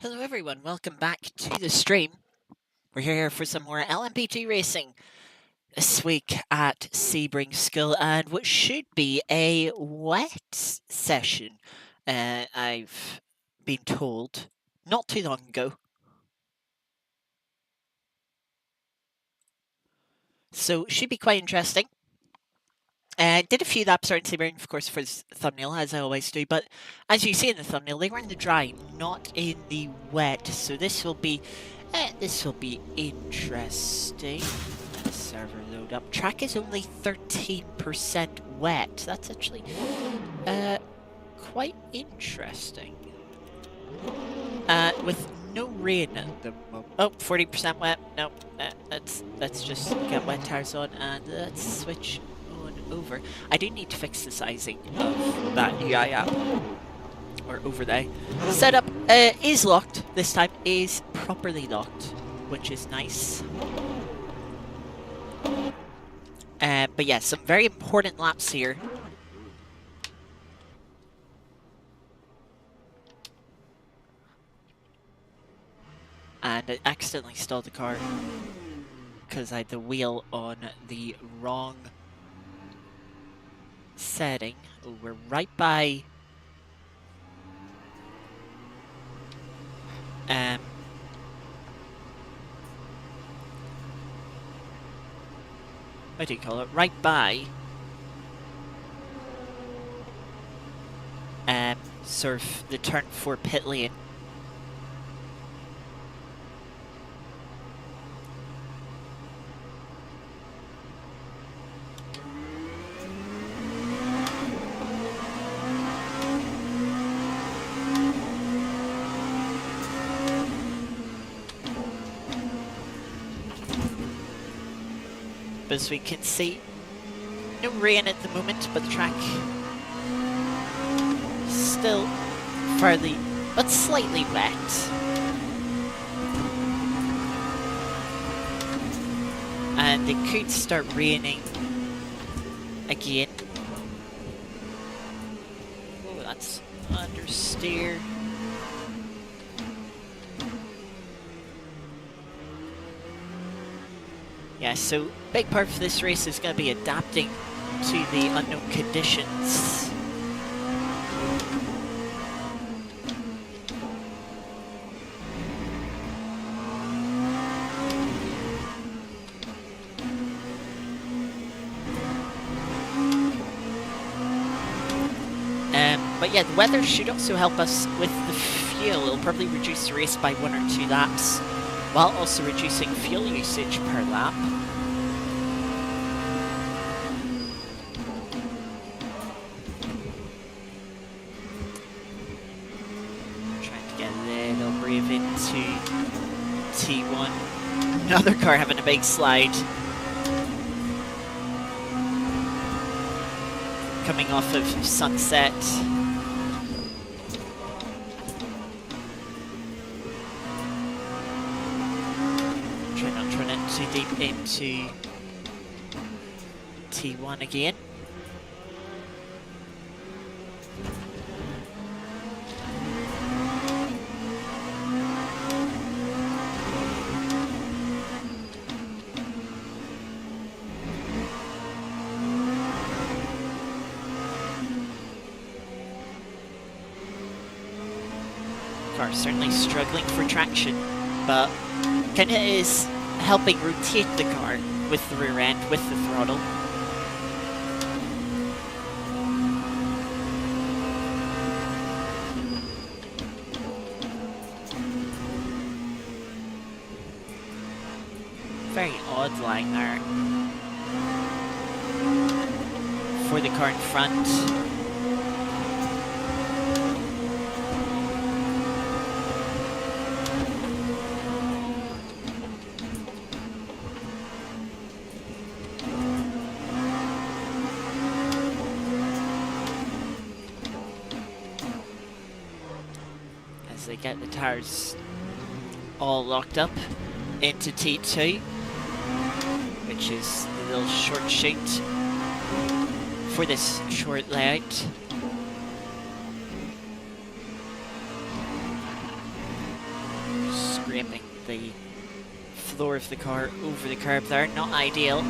Hello everyone, welcome back to the stream. We're here for some more LMP2 racing this week at Sebring School and what should be a wet session, I've been told, not too long ago. So should be quite interesting. Did a few laps around Sebring, of course, for this thumbnail, as I always do, but as you see in the thumbnail, they were in the dry, not in the wet, so this will be interesting. Server load up. Track is only 13% wet. That's actually quite interesting. With no rain at the moment. Oh, 40% wet. No, let's just get wet tires on and let's switch on over. I do need to fix the sizing of that UI app or overlay. Setup is locked this time. Is properly locked, which is nice. But yeah, some very important laps here. And I accidentally stalled the car because I had the wheel on the wrong setting. Oh, we're right by... what do you call it? Right by... sort of the turn 4 pit lane. But as we can see, no rain at the moment, but the track still fairly, but slightly wet. And it could start raining again. Oh, that's understeer. Yeah, so big part of this race is going to be adapting to the unknown conditions. But yeah, the weather should also help us with the fuel. It'll probably reduce the race by 1 or 2 laps, while also reducing fuel usage per lap. Trying to get a little brave into T1. Another car having a big slide. Coming off of Sunset. Try not to run in too deep into T1 again. Car certainly struggling for traction, but kinda is helping rotate the car with the rear end, with the throttle. Very odd line there for the car in front. As they get the tires all locked up into T2, which is the little short shoot for this short layout. scraping the floor of the car over the curb there. Not ideal.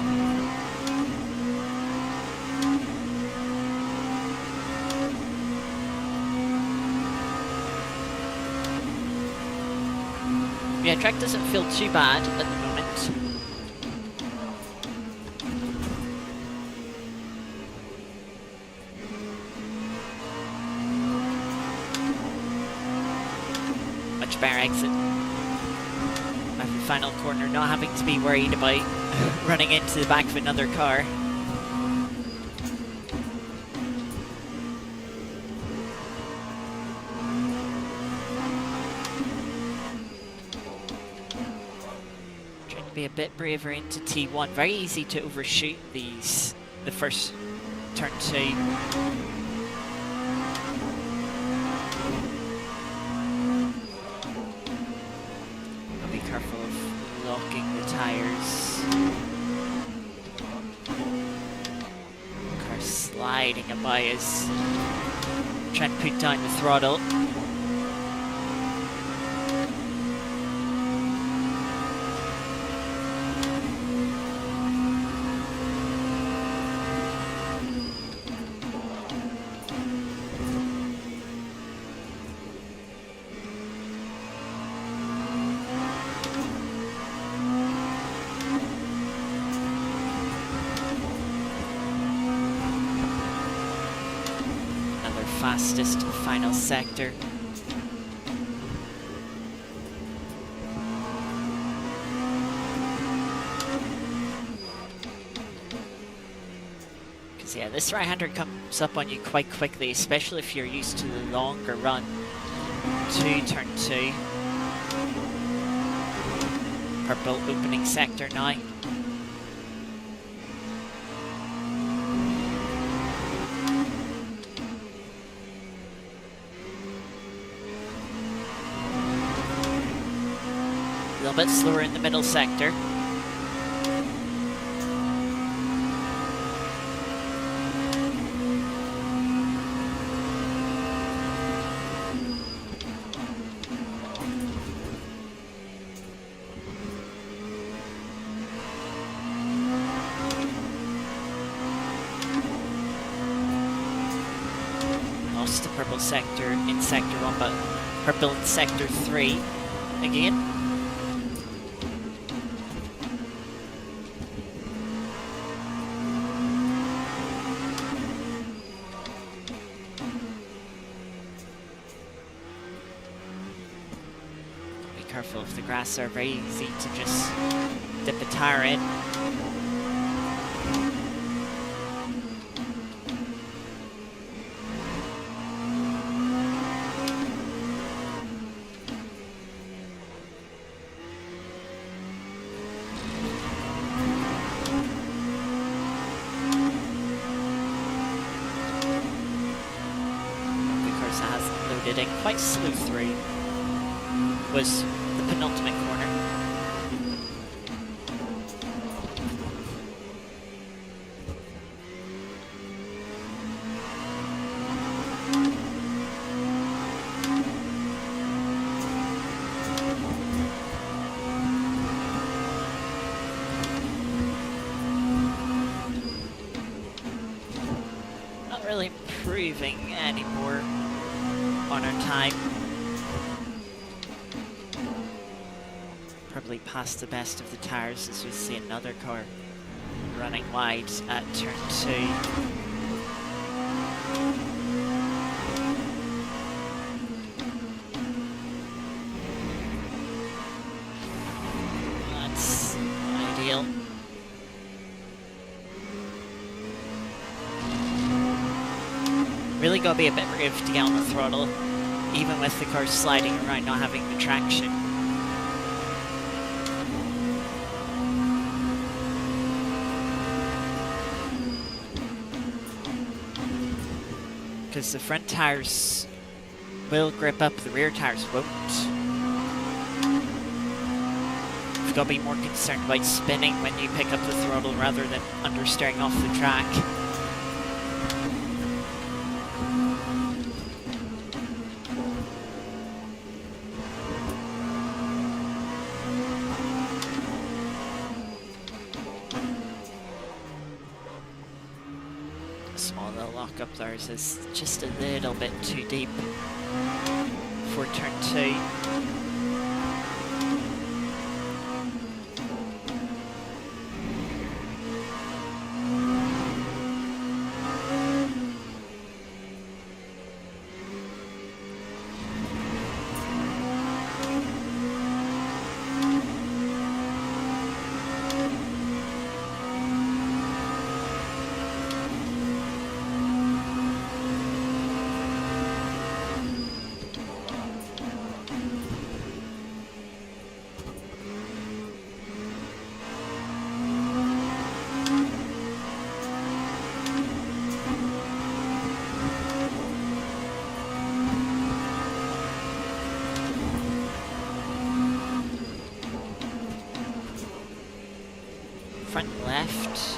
Yeah, track doesn't feel too bad at the moment. Much better exit. At the final corner, not having to be worried about running into the back of another car. Be a bit braver into T1. Very easy to overshoot these, the first turn 2. I'll be careful of locking the tires. Car sliding about as trying to put down the throttle. Fastest final sector. Because yeah, this right-hander comes up on you quite quickly, especially if you're used to the longer run to turn 2. Purple opening sector now. A little bit slower in the middle sector. Lost the purple sector in sector 1, but purple in sector 3 again. Careful if the grass are very easy to just dip a tire in. The course hasn't loaded in quite slow through. Was the penultimate corner. Not really improving anymore on our time. Probably past the best of the tires as we see another car running wide at turn 2. That's ideal. Really got to be a bit brave to get on the throttle, even with the car sliding around, not having the traction. Because the front tires will grip up, the rear tires won't. You've got to be more concerned about spinning when you pick up the throttle rather than understeering off the track. Oh, the lock-up there is just a little bit too deep for turn 2. Front left.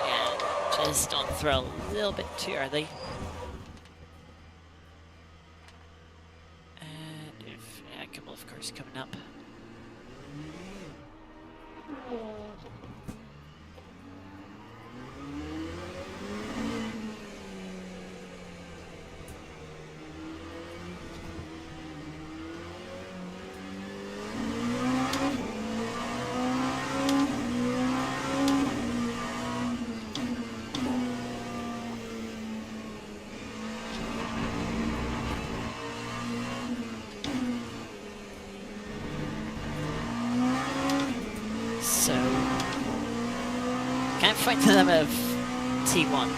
Yeah, just on throw a little bit too early. And if, yeah, a couple of cars coming up. So, can't find the limit of T1.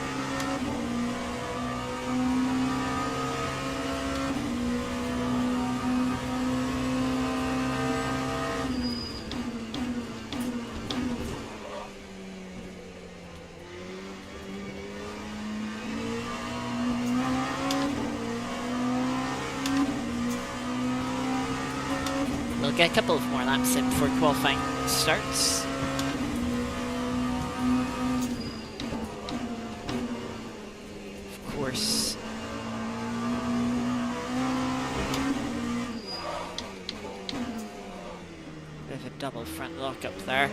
We'll get a couple of more laps in before qualifying starts. Of course. Bit of a double front lock up there.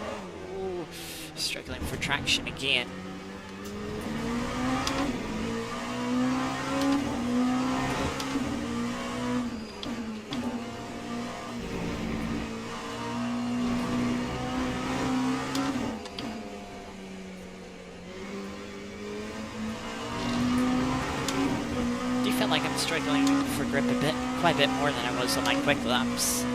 Ooh, struggling for traction again. Like I'm struggling for grip quite a bit more than I was on my quick laps.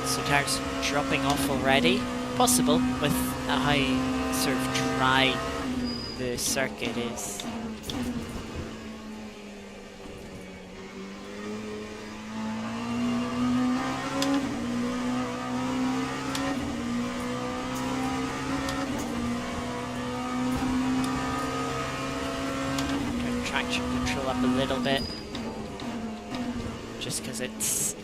So tires dropping off already. Possible with how sort of dry the circuit is. Traction control up a little bit, just because its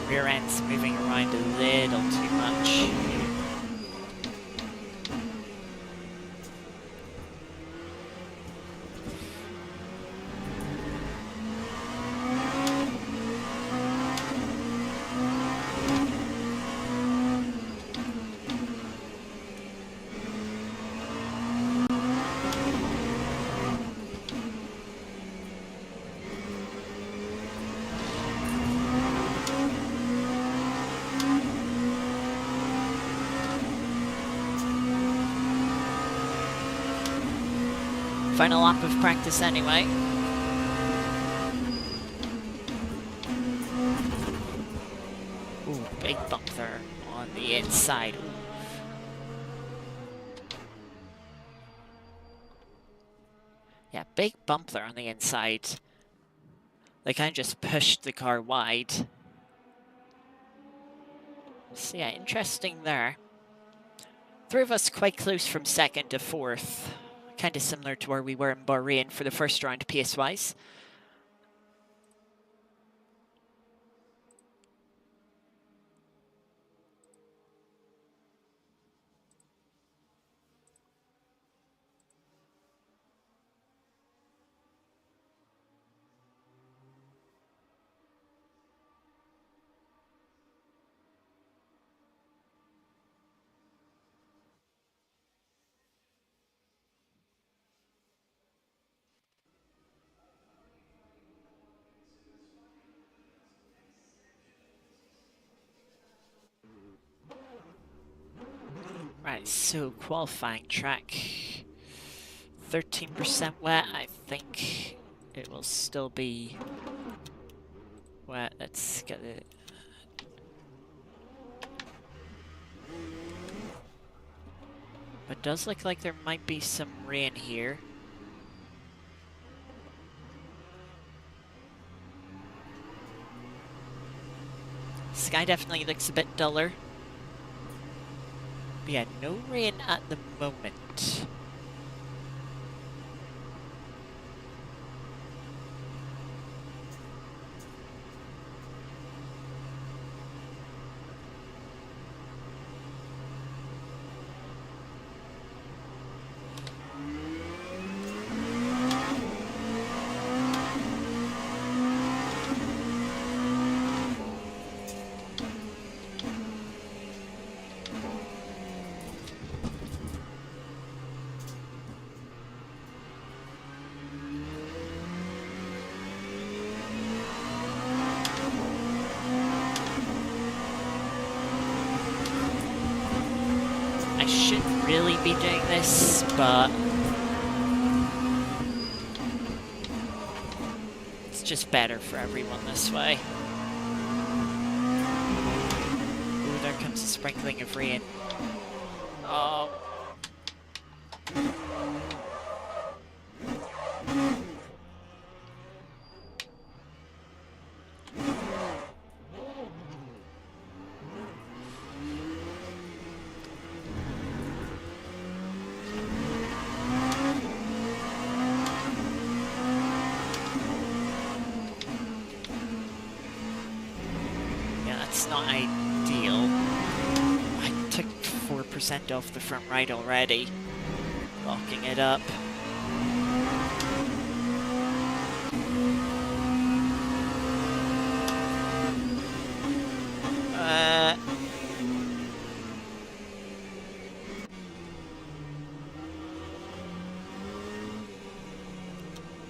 rear end's moving around a little too much. Final lap of practice anyway. Ooh, big bump there on the inside. Yeah, big bump there on the inside. They kind of just pushed the car wide. So yeah, interesting there. Three of us quite close from second to fourth. Kind of similar to where we were in Bahrain for the first round pace-wise. Alright, so qualifying track. 13% wet. I think it will still be wet. Let's get it. But it does look like there might be some rain here. Sky definitely looks a bit duller. But yeah, no rain at the moment. I shouldn't really be doing this, but it's just better for everyone this way. Ooh, there comes a sprinkling of rain. Oh. It's not ideal. I took 4% off the front right already, locking it up.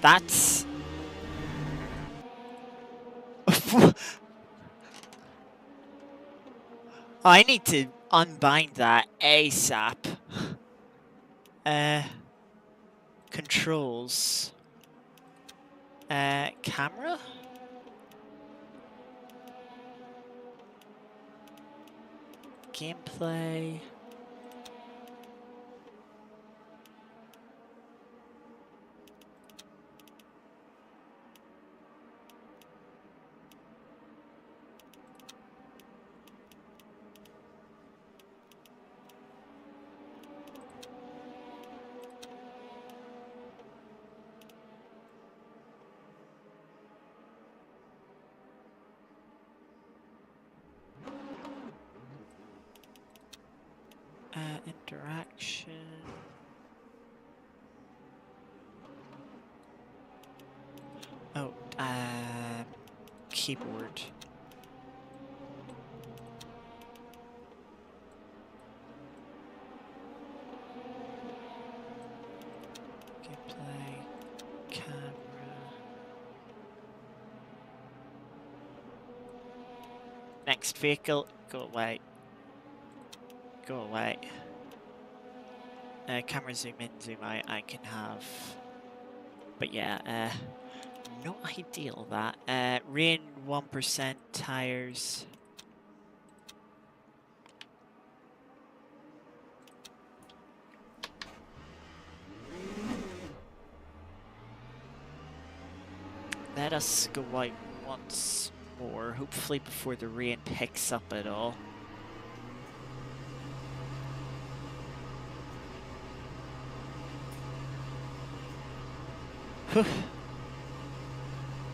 That's... I need to unbind that ASAP. Controls. Camera? Gameplay. Interaction. Oh, keyboard. Gameplay, camera. Next vehicle, go away. Go away. Camera zoom in, zoom out, I can have. But yeah, not ideal that. Rain 1%, tires. Let us go out once more, hopefully before the rain picks up at all.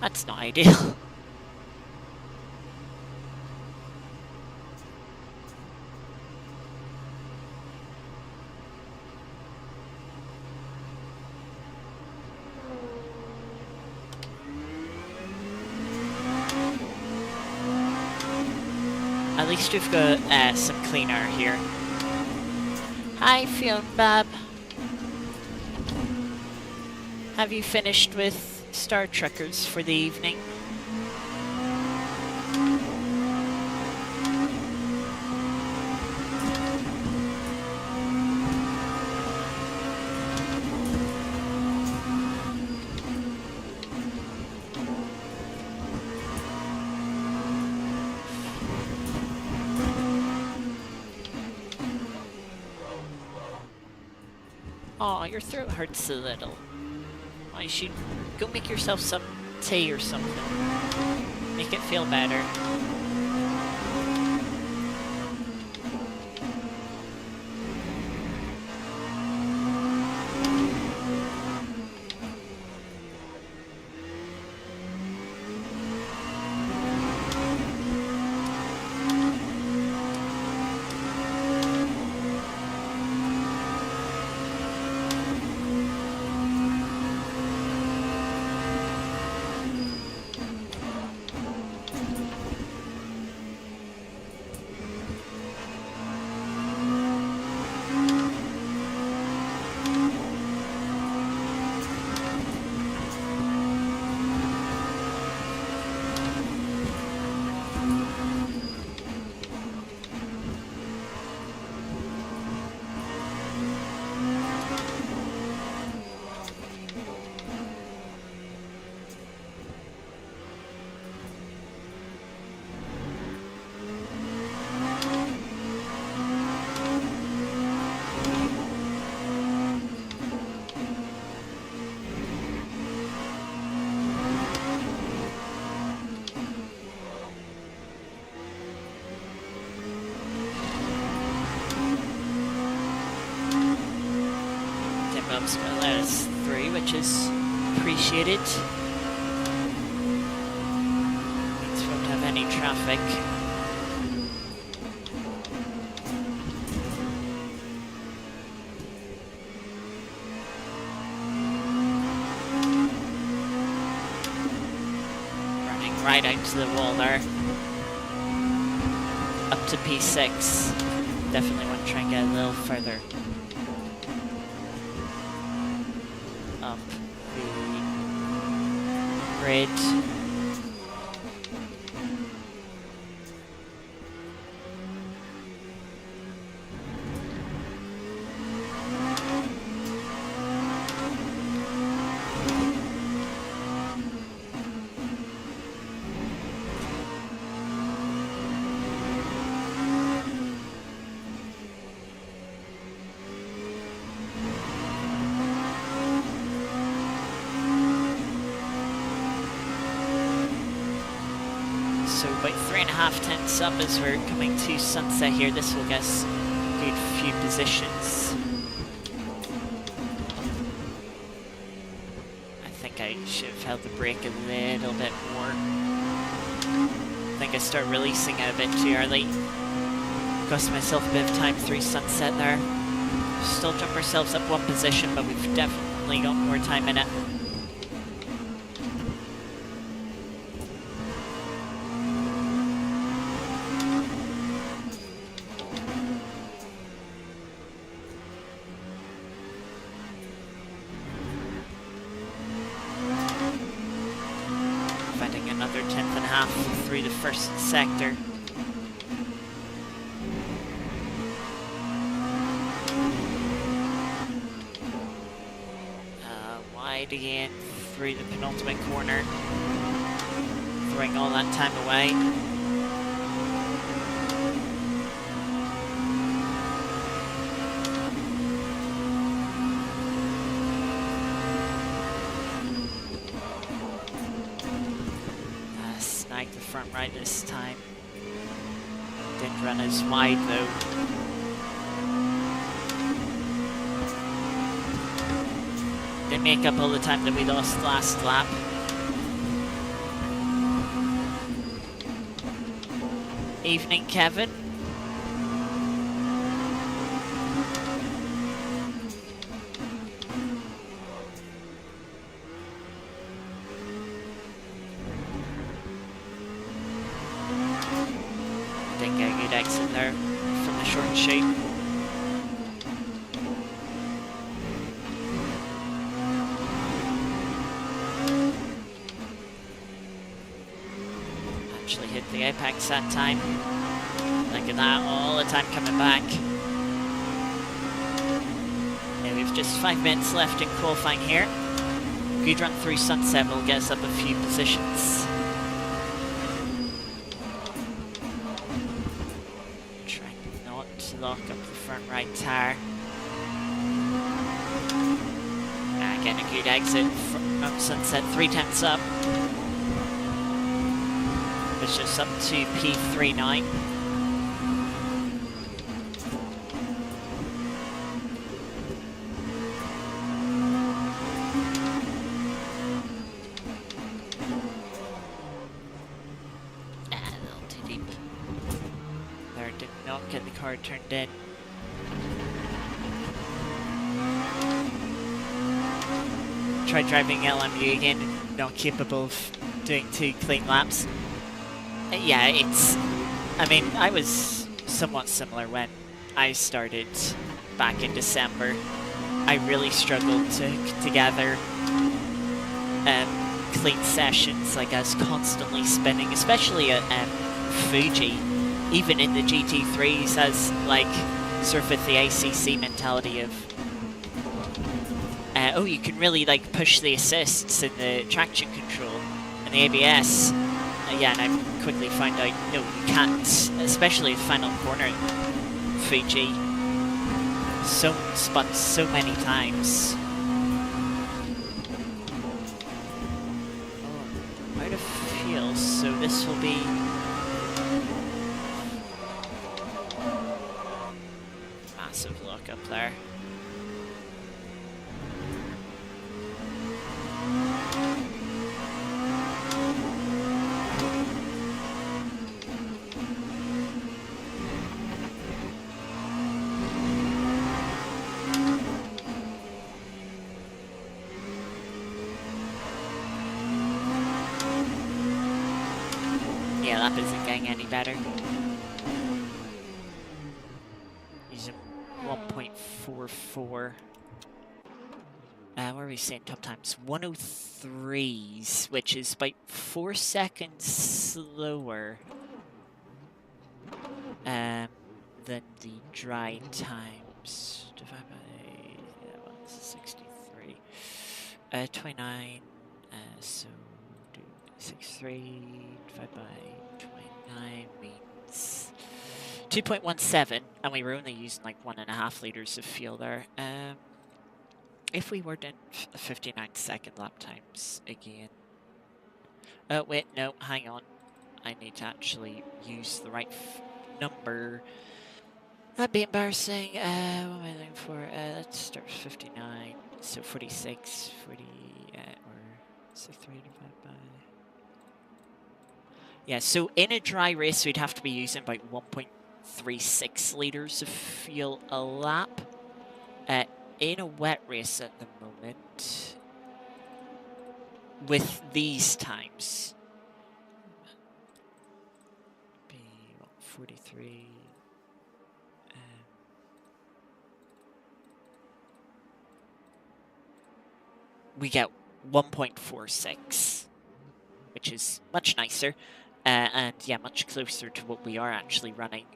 That's not ideal. At least we've got some clean air here. Hi, Fiona Bab. Have you finished with Star Trekkers for the evening? Aw, your throat hurts a little. I should go make yourself some tea or something. Make it feel better. Bumps will let us through, which is appreciated. Means we won't have any traffic. Running right out to the wall there. Up to P6. Definitely want to try and get a little further up the grid. So about 3.5 tenths up as we're coming to sunset here. This will get us a good few positions. I think I should have held the brake a little bit more. I think I start releasing it a bit too early. Cost myself a bit of time through sunset there. Still jump ourselves up one position, but we've definitely got more time in it. Another 10.5 through the first sector. Wide again through the penultimate corner. Throwing all that time away. Snagged the front right this time. Didn't run as wide though. Didn't make up all the time that we lost last lap. Evening, Kevin. Didn't get a good exit there from the short shape. Actually hit the apex that time. Look at that, all the time coming back. Yeah, we've just 5 minutes left in qualifying here. Good run through sunset will get us up a few positions. Trying not to lock up the front right tire. getting a good exit from Sunset. 3 tenths up. It's just up to P3 now. A little too deep. There, did not get the car turned in. Tried driving LMU again, not capable of doing 2 clean laps. Yeah, it's... I mean, I was somewhat similar when I started back in December. I really struggled to gather clean sessions. Like, I was constantly spinning, especially at Fuji. Even in the GT3s, as like sort of with the ACC mentality of oh, you can really like push the assists in the traction control and the ABS. Yeah, and I quickly found out no, you can't, especially the final corner Fuji. So spun so many times. Oh, out of fuel, so this will be massive lock up there. Yeah, that isn't getting any better. Using 1.44. What are we saying? Top times 103s, which is about 4 seconds slower than the dry times. Divided by 63. 29. So do 63 divided by 29 means 2.17, and we were only using like 1.5 liters of fuel there. If we were doing 59-second lap times again. Oh, wait, no, hang on. I need to actually use the right number. That'd be embarrassing. What am I looking for? Let's start with 59. So 46, 40, or so 3 divided by... Yeah, so in a dry race, we'd have to be using about 1.36 liters of fuel a lap. In a wet race at the moment, with these times, be 43. We get 1.46, which is much nicer, and yeah, much closer to what we are actually running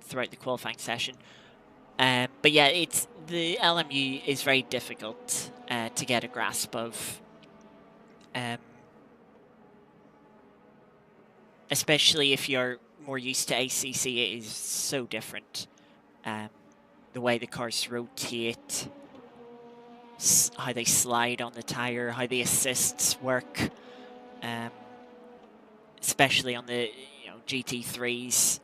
throughout the qualifying session. But yeah, it's the LMU is very difficult to get a grasp of, especially if you're more used to ACC. It is so different. The way the cars rotate, how they slide on the tire, how the assists work, especially on the GT3s.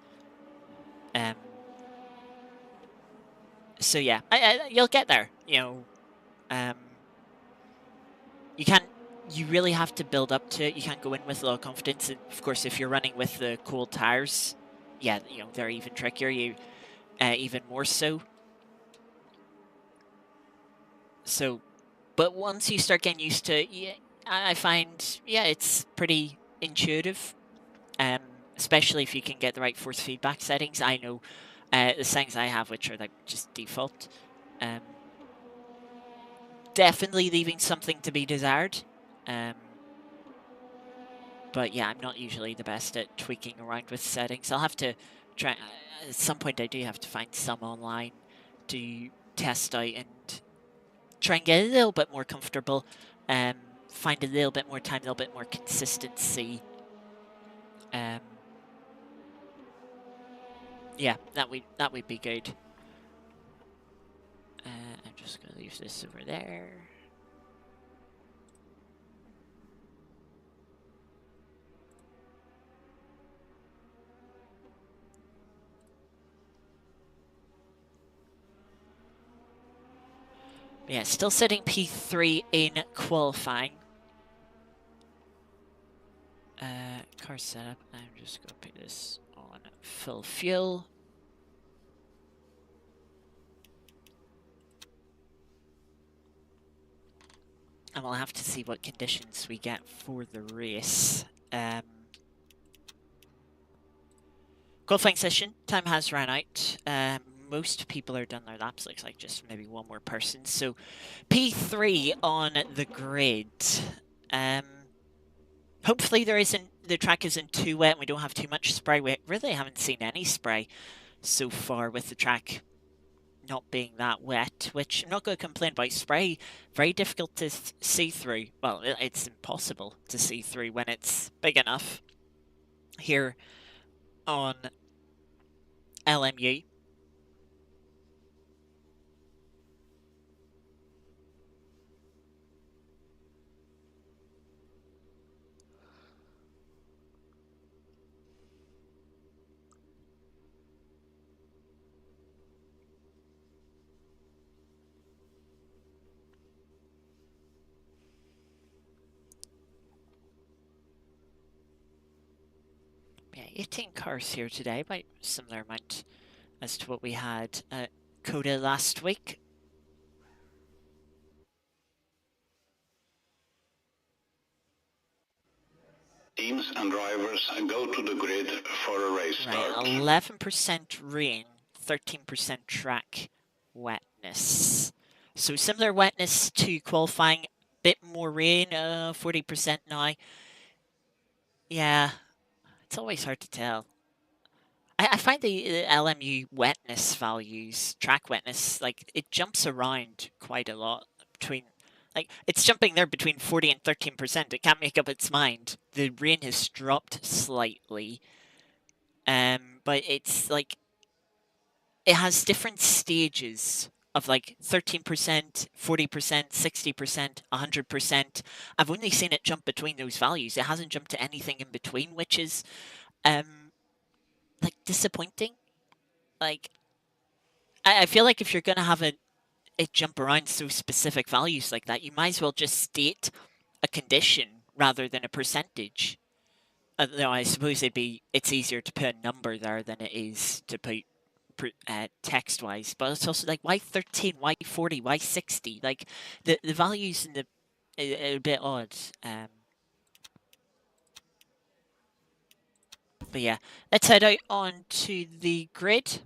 So yeah, you'll get there. You can't. You really have to build up to it. You can't go in with a lot of confidence. And of course, if you're running with the cold tires, yeah, they're even trickier. Even more so. So, but once you start getting used to it, yeah, I find it's pretty intuitive. Especially if you can get the right force feedback settings. I know the settings I have, which are like just default. Definitely leaving something to be desired. But yeah, I'm not usually the best at tweaking around with settings. I'll have to try. At some point, I do have to find some online to test out and try and get a little bit more comfortable. Find a little bit more time, a little bit more consistency. Yeah, that would be good. I'm just going to leave this over there. Yeah, still sitting P3 in qualifying. Car setup. I'm just going to put this on full fuel. And we'll have to see what conditions we get for the race. Qualifying session, time has run out. Most people are done their laps, looks like just maybe one more person. So P3 on the grid. Hopefully the track isn't too wet and we don't have too much spray. We really haven't seen any spray so far with the track not being that wet, which I'm not going to complain about. Spray, very difficult to see through. Well, it's impossible to see through when it's big enough. Here on LMU. Yeah, 18 cars here today, by similar amount as to what we had at Coda last week. Teams and drivers go to the grid for a race start. Right, 11% rain, 13% track wetness. So similar wetness to qualifying, bit more rain, 40% now. Yeah, it's always hard to tell. I find the LMU wetness values, track wetness, like it jumps around quite a lot between, like it's jumping there between 40 and 13%. It can't make up its mind. The rain has dropped slightly, but it's like it has different stages of like 13%, 40%, 60%, 100%. I've only seen it jump between those values. It hasn't jumped to anything in between, which is like disappointing. Like I feel like if you're gonna have it jump around so specific values like that, you might as well just state a condition rather than a percentage. No, I suppose it's easier to put a number there than it is to put text-wise. But it's also like, why 13? Why 40? Why 60? Like the values in the are a bit odd. But yeah, let's head out onto the grid.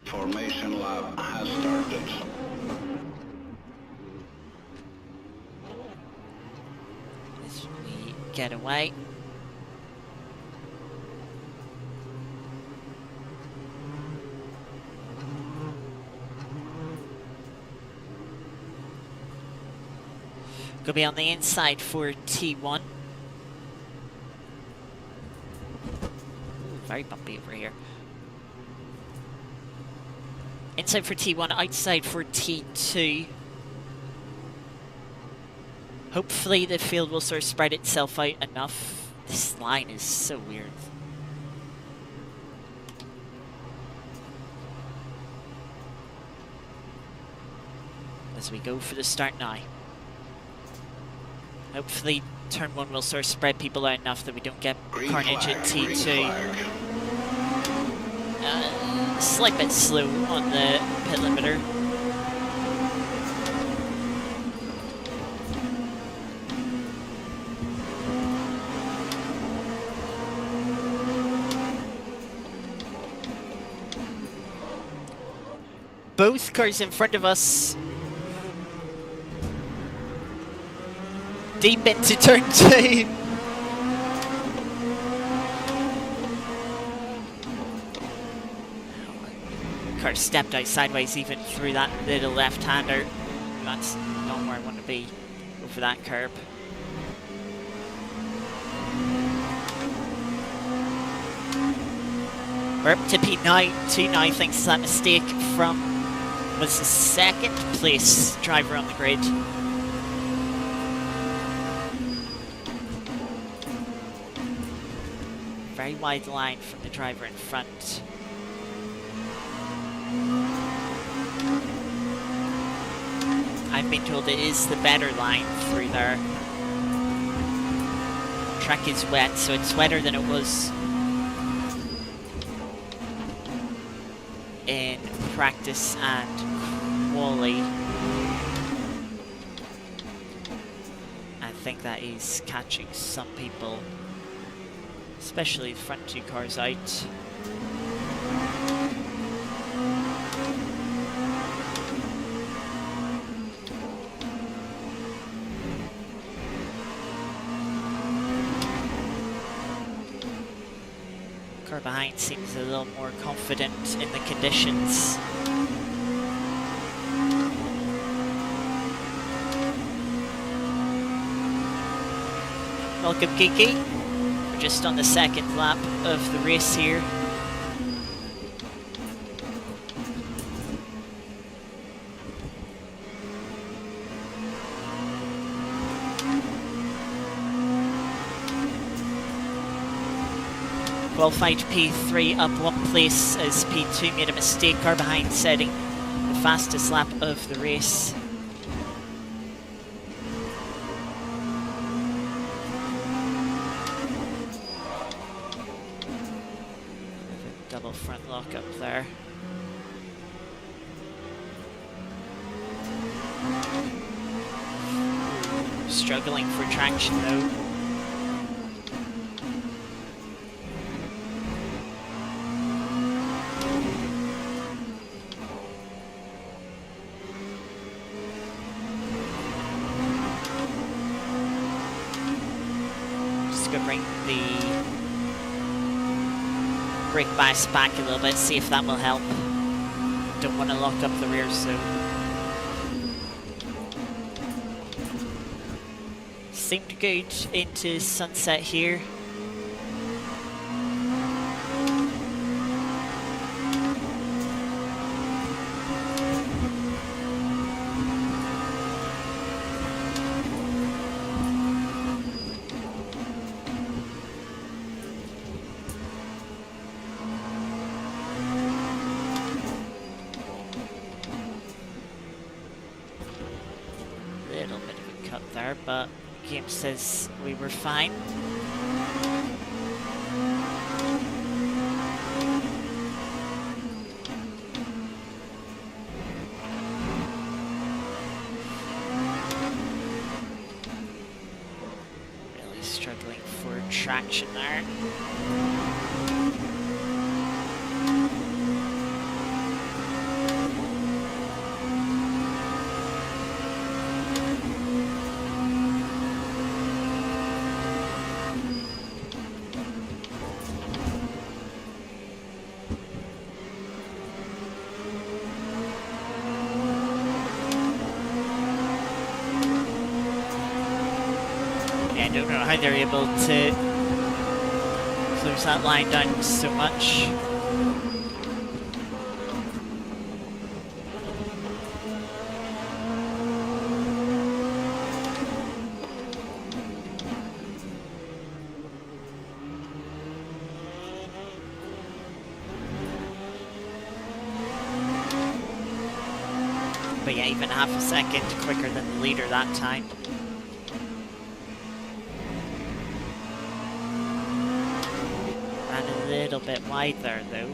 Formation lab has started. As we get away. Gonna be on the inside for T1. Ooh, very bumpy over here. Inside for T1, outside for T2. Hopefully the field will sort of spread itself out enough. This line is so weird. As we go for the start now. Hopefully turn 1 will sort of spread people out enough that we don't get carnage at T2. Slight bit slow on the pit limiter. Both cars in front of us. Deep into turn 2. Car stepped out sideways even through that little left-hander. That's not where I want to be over that curb. We're up to P9, 2 now, thanks to that mistake from, was the second place driver on the grid. Very wide line from the driver in front. I've been told it is the better line through there. Track is wet, so it's wetter than it was in practice and quali. I think that is catching some people, especially the front two cars out. Car behind seems a little more confident in the conditions. Welcome, Kiki. We're just on the second lap of the race here. Qualified P3 up one place as P2 made a mistake. Car behind setting the fastest lap of the race. Double front lock up there. Struggling for traction though. Bring the brake bias back a little bit, see if that will help. Don't want to lock up the rear, so seemed good into sunset here. But game says we were fine. Really struggling for traction there. I don't know how they're able to close that line down so much. But yeah, even half a second quicker than the leader that time. A little bit wide there though.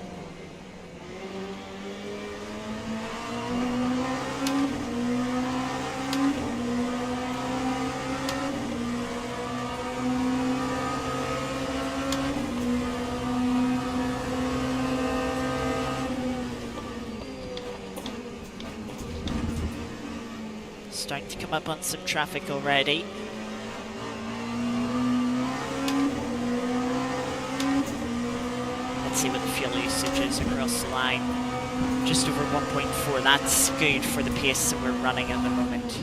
Starting to come up on some traffic already. See what the fuel usage is across the line. Just over 1.4, that's good for the pace that we're running at the moment.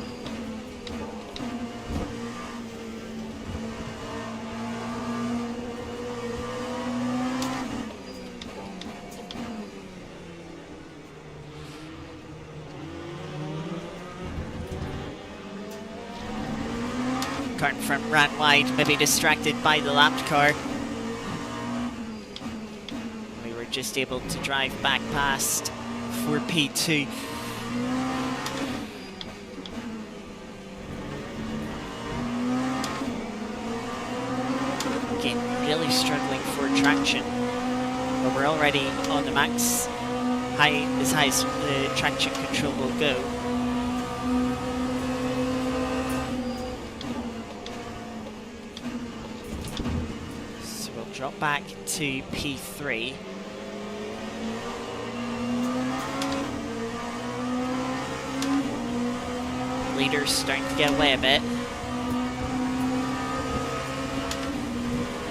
car in front ran wide, maybe distracted by the lapped car. We were just able to drive back past for P2. Again, really struggling for traction, but we're already on the max, as high as the traction control will go. So we'll drop back to P3. Leader's starting to get away a bit.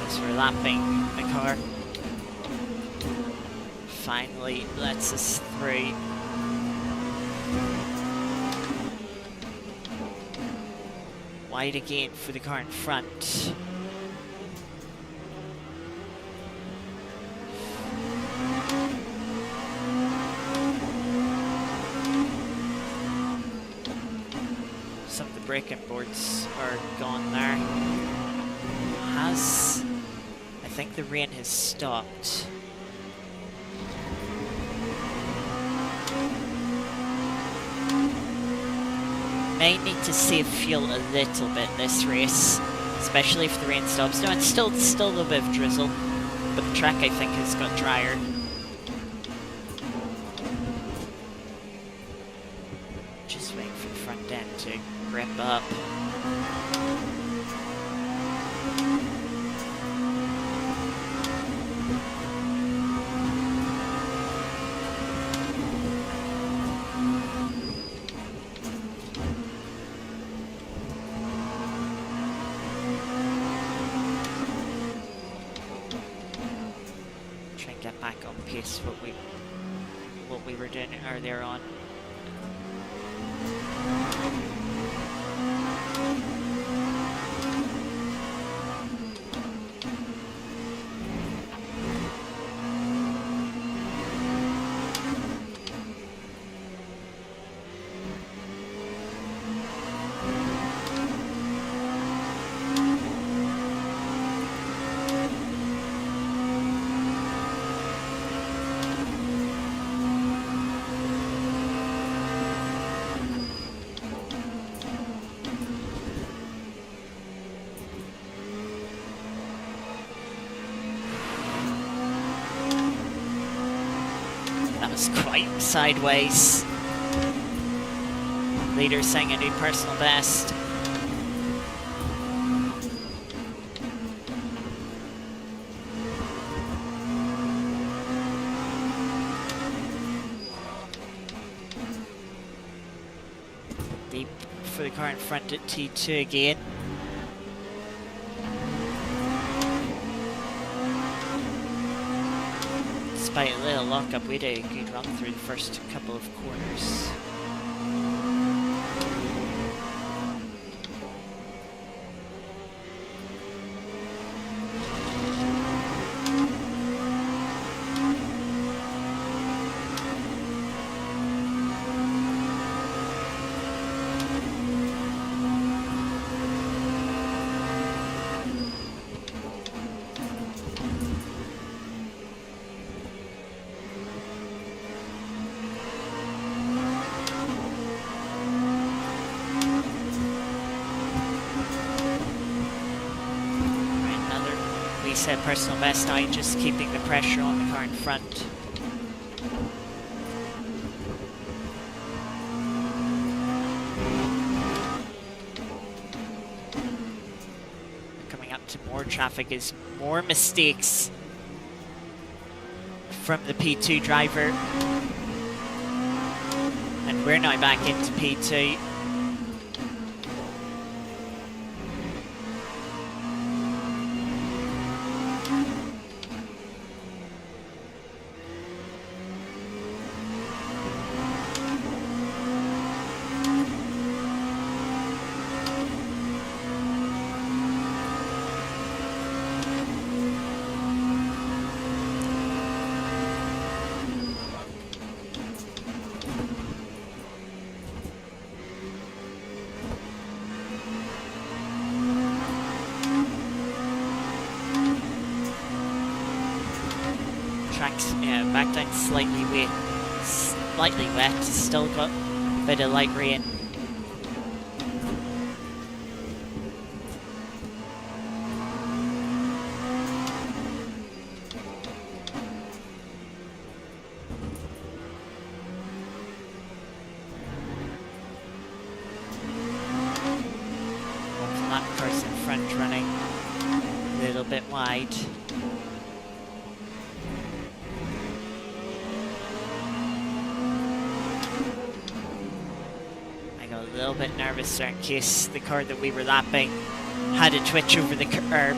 As we're lapping the car. Finally lets us through. Wide again for the car in front. Some of the braking boards are gone there. I think the rain has stopped. May need to save fuel a little bit this race, especially if the rain stops. No, it's still a little bit of drizzle, but the track I think has got drier. Just waiting for the front end to grip up. Get back on pace what we were doing earlier on. Quite sideways. Leader saying a new personal best. Deep for the car in front at T2 again. Despite a little lockup, we had a good run through the first couple of corners. Said personal best now, just keeping the pressure on the car in front. Coming up to more traffic is more mistakes from the P2 driver. And we're now back into P2. back down slightly wet. Still got a bit of light rain. That car's in front running a little bit wide. I got a little bit nervous there in case the car that we were lapping had a twitch over the curb.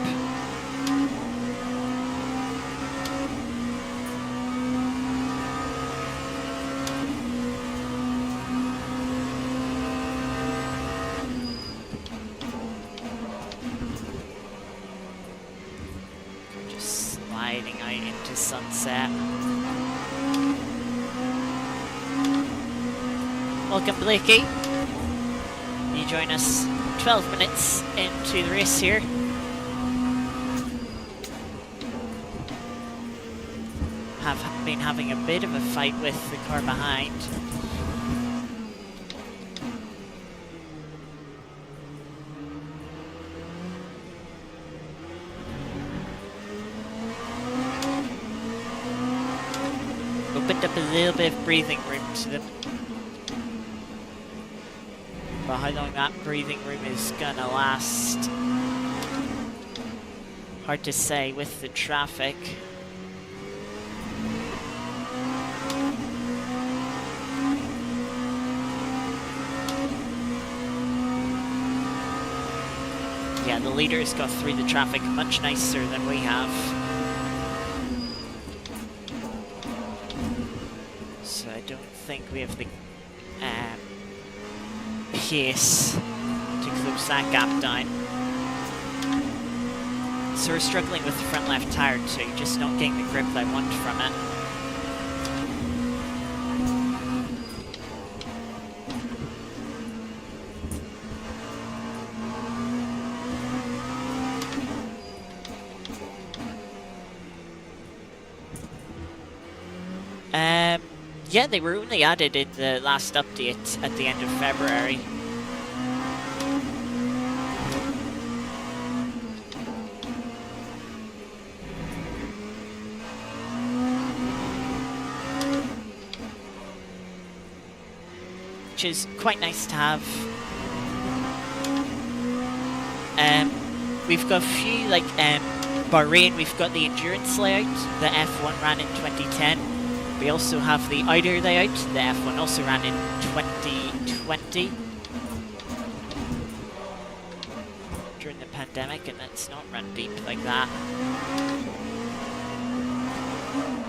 Sliding out into sunset. Welcome, Blakey. You join us 12 minutes into the race here. Have been having a bit of a fight with the car behind. Opened up a little bit of breathing room to them. But how long that breathing room is gonna last, hard to say with the traffic. Yeah, the leaders got through the traffic much nicer than we have. So I don't think we have the pace to close that gap down. So we're struggling with the front left tire too, just not getting the grip I want from it. Yeah, they were only added in the last update at the end of February. Which is quite nice to have. We've got a few, like Bahrain, we've got the endurance layout. The F1 ran in 2010. We also have the outer layout. The F1 also ran in 2020 during the pandemic, and it's not run deep like that.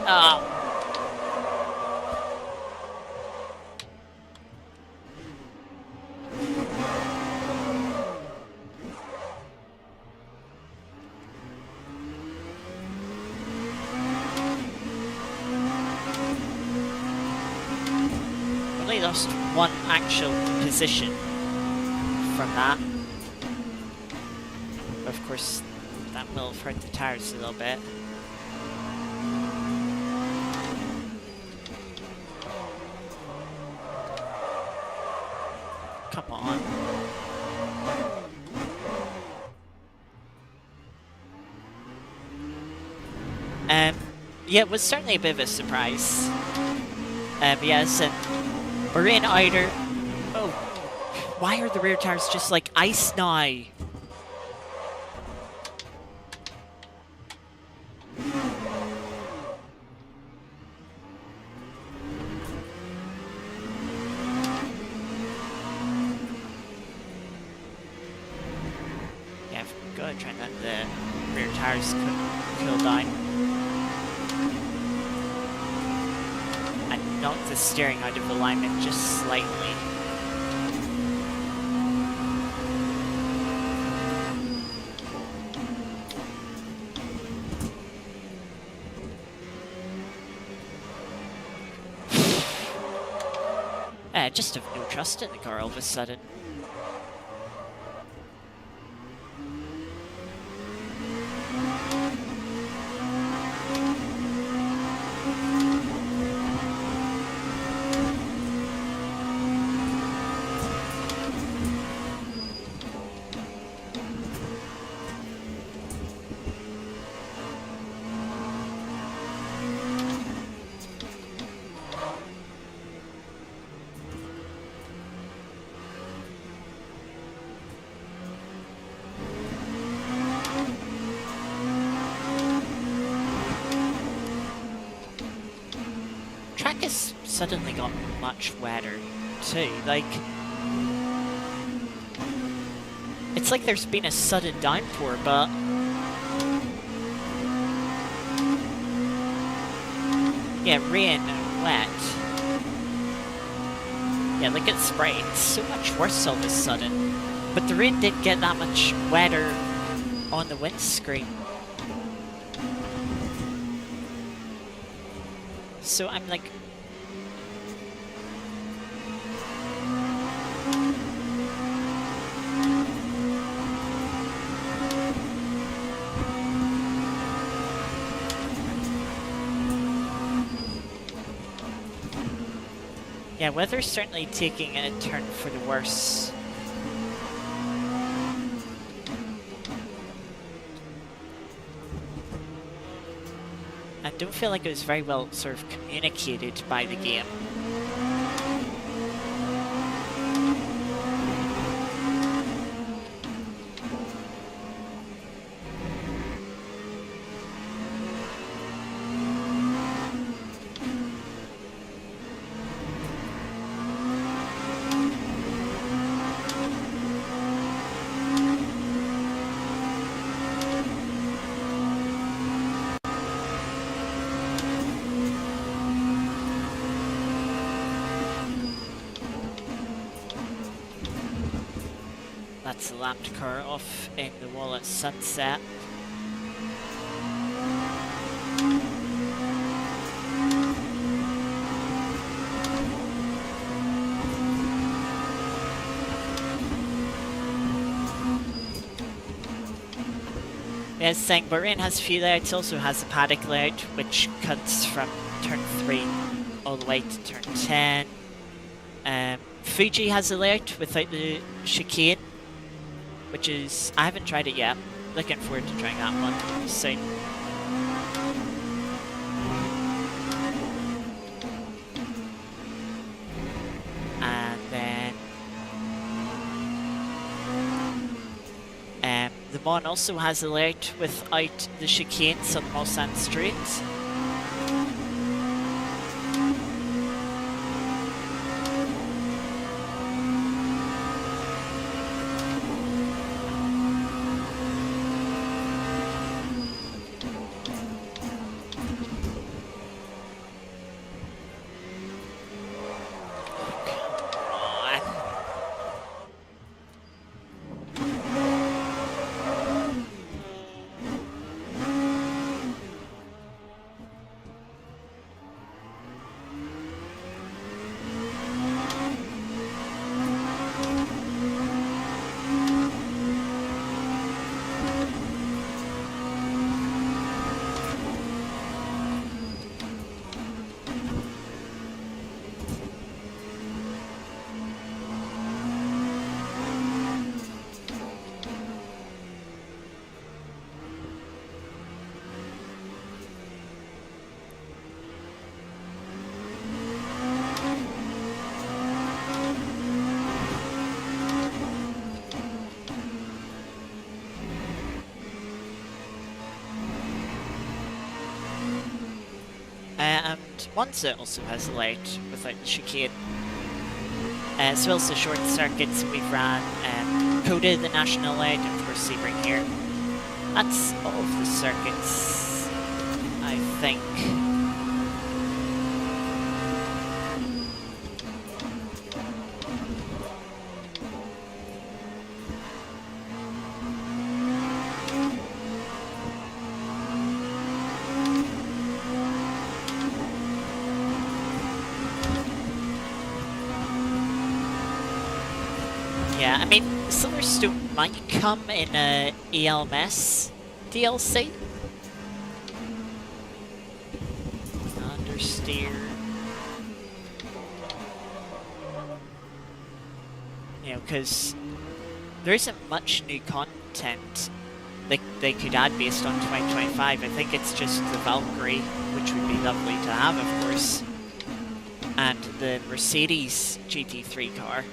Oh. Lost one actual position from that. Of course, that will have hurt the tires a little bit. Come on. Yeah, it was certainly a bit of a surprise. Yes, and Bahrain Eider. Oh, why are the rear tires just like ice now? Yeah, I've got to try and let the rear tires cool down. Knock the steering out of alignment just slightly. I just have no trust in the car all of a sudden. suddenly got much wetter too. Like, it's like there's been a sudden downpour, but yeah, rain and wet. Yeah, look at spray. It's so much worse all of a sudden. But the rain didn't get that much wetter on the windscreen. So I'm like... Yeah, weather's certainly taking a turn for the worse. I don't feel like it was very well sort of communicated by the game. That's the lapped car off in the wall at sunset. As saying, Bahrain has a few layouts, also has a paddock layout, which cuts from turn 3 all the way to turn 10. Fuji has a layout without the chicane, which is, I haven't tried it yet. Looking forward to trying that one soon. And then the Mon also has a layout without the chicanes on Mulsanne Street. And Monza also has a layout without the chicane. As well as the short circuits we've ran, Coda, the national layout, and of course Sebring here. That's all of the circuits, I think. Yeah, I mean, Silverstone might come in a ELMS DLC. Understeer. You know, because there isn't much new content they could add based on 2025. I think it's just the Valkyrie, which would be lovely to have, of course, and the Mercedes GT3 car.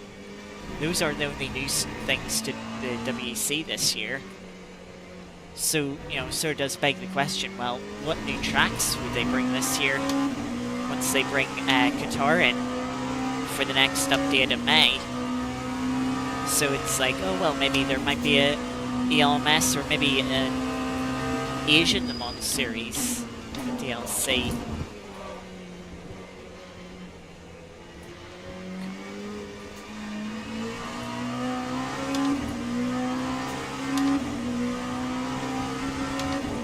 Those are the only new things to the WEC this year. So, you know, sort of does beg the question, well, what new tracks would they bring this year when once they bring Qatar in for the next update in May. So it's like, oh well, maybe there might be a ELMS or maybe an Asian Le Mans series DLC.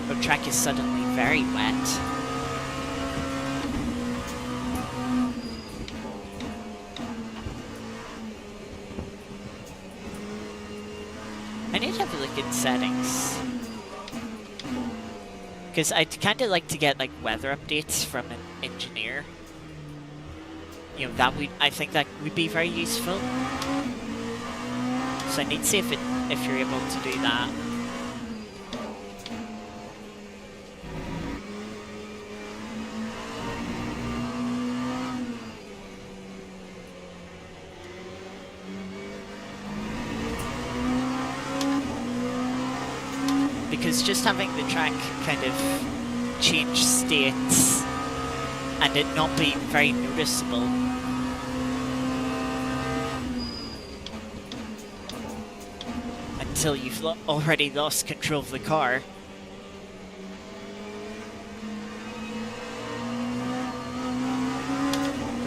The track is suddenly very wet. I need to have a look at settings. Because I'd kind of like to get like weather updates from an engineer. You know, I think that would be very useful. So I need to see if you're able to do that. Because just having the track kind of change states and it not being very noticeable until you've already lost control of the car.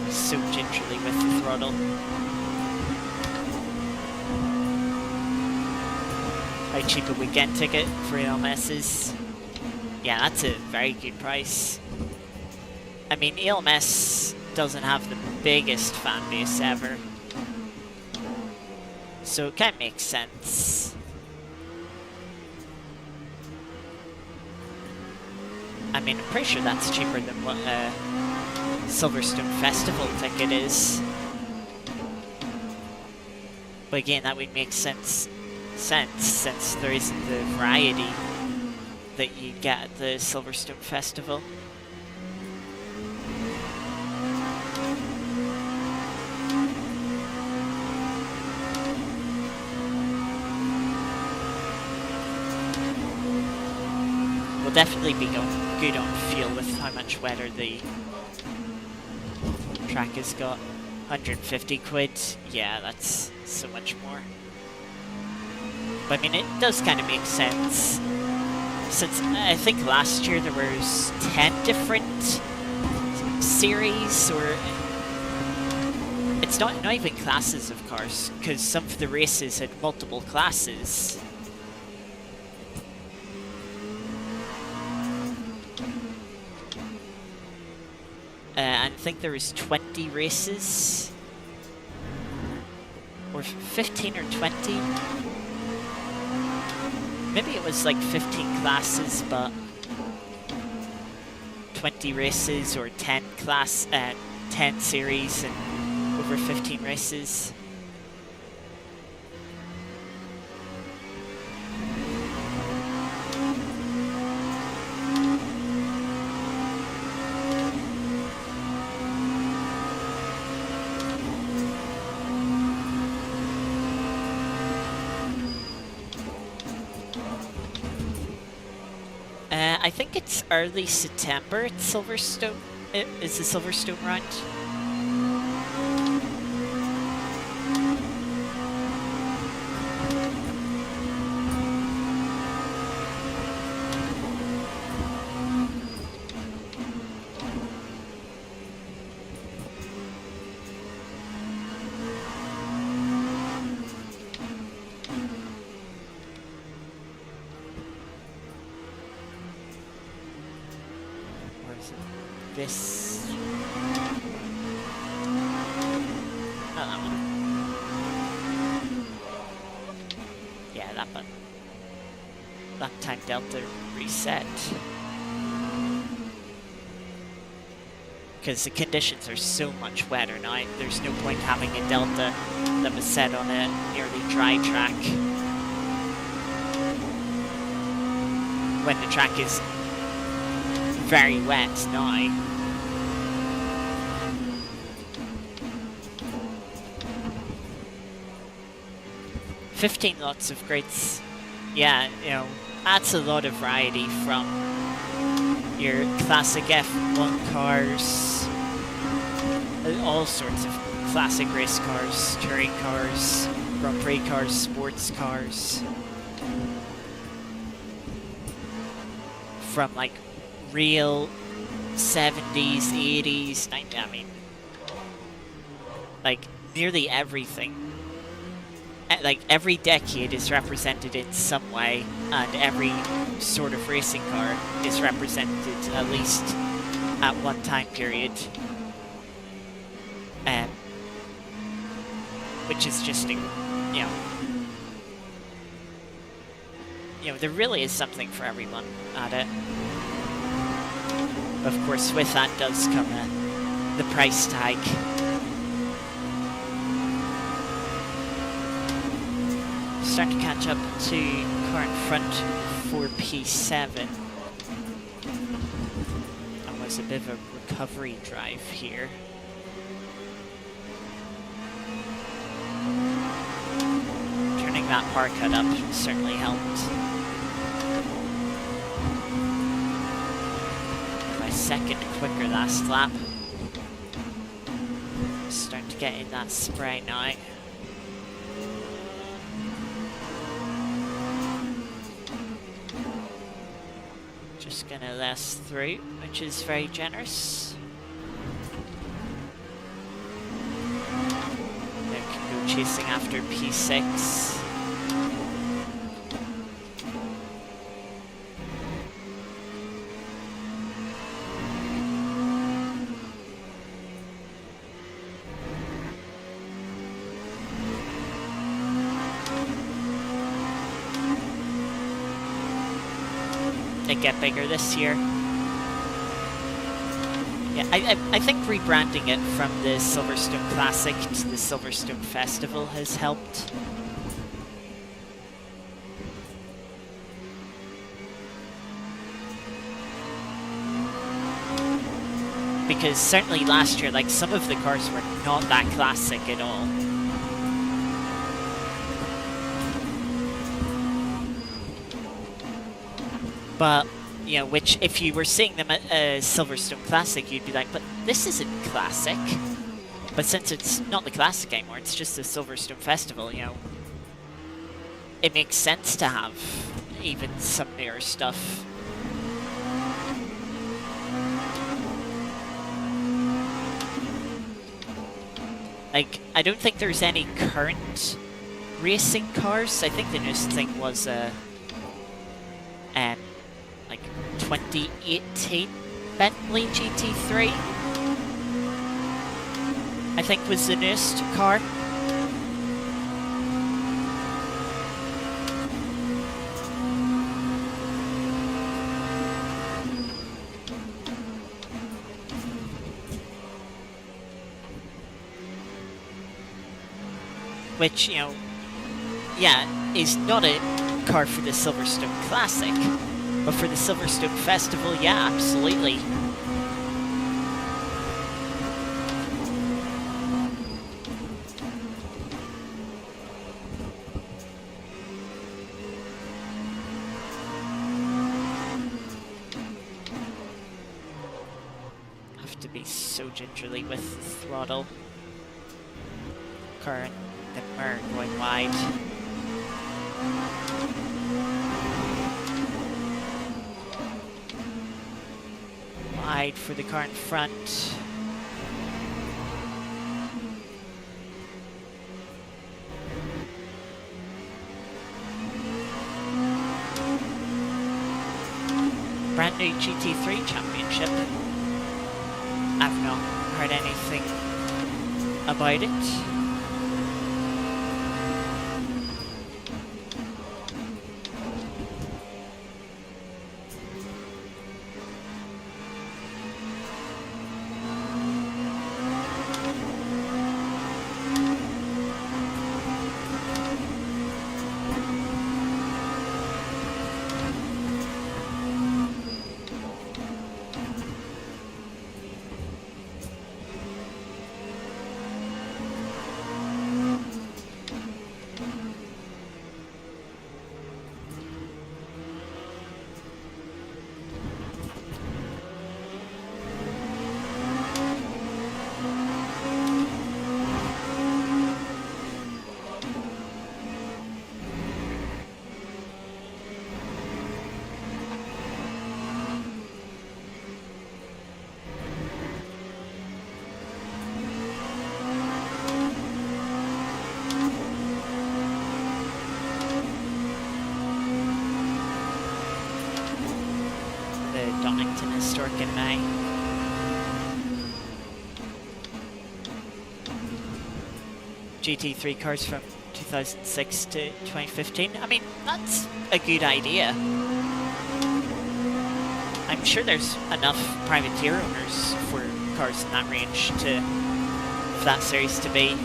So gingerly with the throttle. How cheap a weekend ticket for ELMSs? Yeah, that's a very good price. I mean, ELMS doesn't have the biggest fan base ever, so it kind of makes sense. I mean, I'm pretty sure that's cheaper than what a Silverstone Festival ticket is. But again, that would make sense since there isn't the variety that you get at the Silverstone Festival. We'll definitely be going good on fuel with how much wetter the track has got. 150 quid, yeah, that's so much more. But I mean, it does kind of make sense, since I think last year there was 10 different series, or it's not even classes of cars, because some of the races had multiple classes. I think there was 20 races, or 15 or 20. Maybe it was like 15 classes, but 20 races, or 10 series and over 15 races. I think it's early September at Silverstone. Is the Silverstone round? This. Oh, that one. Yeah, that one. Lap time delta reset. Because the conditions are so much wetter now, there's no point having a delta that was set on a nearly dry track when the track is very wet now. 15 lots of grids. Yeah, you know, that's a lot of variety from your classic F1 cars all sorts of classic race cars, touring cars, Grand Prix cars, sports cars. From like real 70s, 80s, 90s, I mean, like nearly everything. Like every decade is represented in some way, and every sort of racing car is represented at least at one time period. Which is just, you know, there really is something for everyone at it. Of course, with that does come the price tag. Start to catch up to car in front for P7. Almost a bit of a recovery drive here. Turning that par cut up certainly helped. By second quicker last lap. Starting to get in that spray now. Just gonna last through, which is very generous. They can go chasing after P6. They get bigger this year. Yeah, I think rebranding it from the Silverstone Classic to the Silverstone Festival has helped. Because certainly last year, like, some of the cars were not that classic at all. But, which if you were seeing them at Silverstone Classic, you'd be like, but this isn't classic. But since it's not the Classic anymore, it's just the Silverstone Festival, it makes sense to have even some newer stuff. Like, I don't think there's any current racing cars. I think the newest thing was like 2018 Bentley GT3. I think was the newest car. Which, yeah, is not a car for the Silverstone Classic. But for the Silverstone Festival, yeah, absolutely. Have to be so gingerly with the throttle. Car and the mirror going wide. Wide for the car in front. Brand new GT3 championship. I've not heard anything about it. Donington Historic in May. GT3 cars from 2006 to 2015. I mean, that's a good idea. I'm sure there's enough privateer owners for cars in that range for that series to be.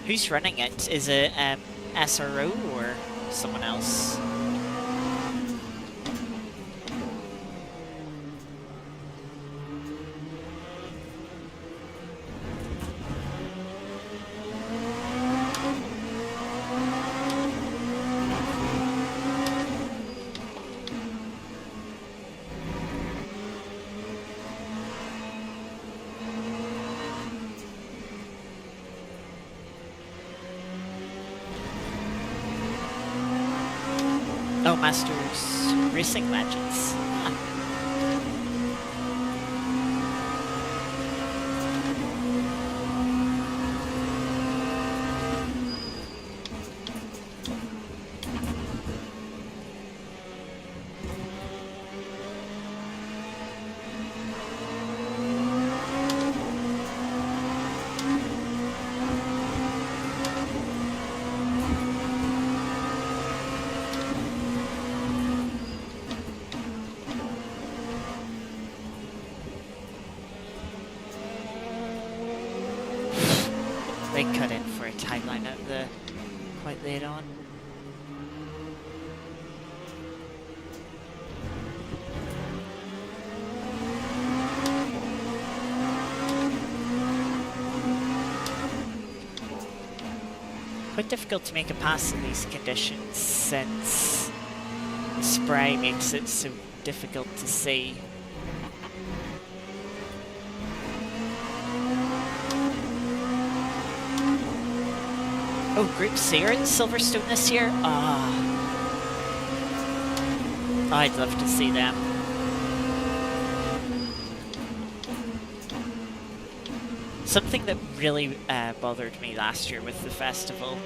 Who's running it? Is it SRO or someone else? Oh, Masters Racing Legends. Huh. They cut in for a timeline at the quite late on. Quite difficult to make a pass in these conditions since the spray makes it so difficult to see. Oh, Group C are in Silverstone this year? Ah. I'd love to see them. Something that really bothered me last year with the festival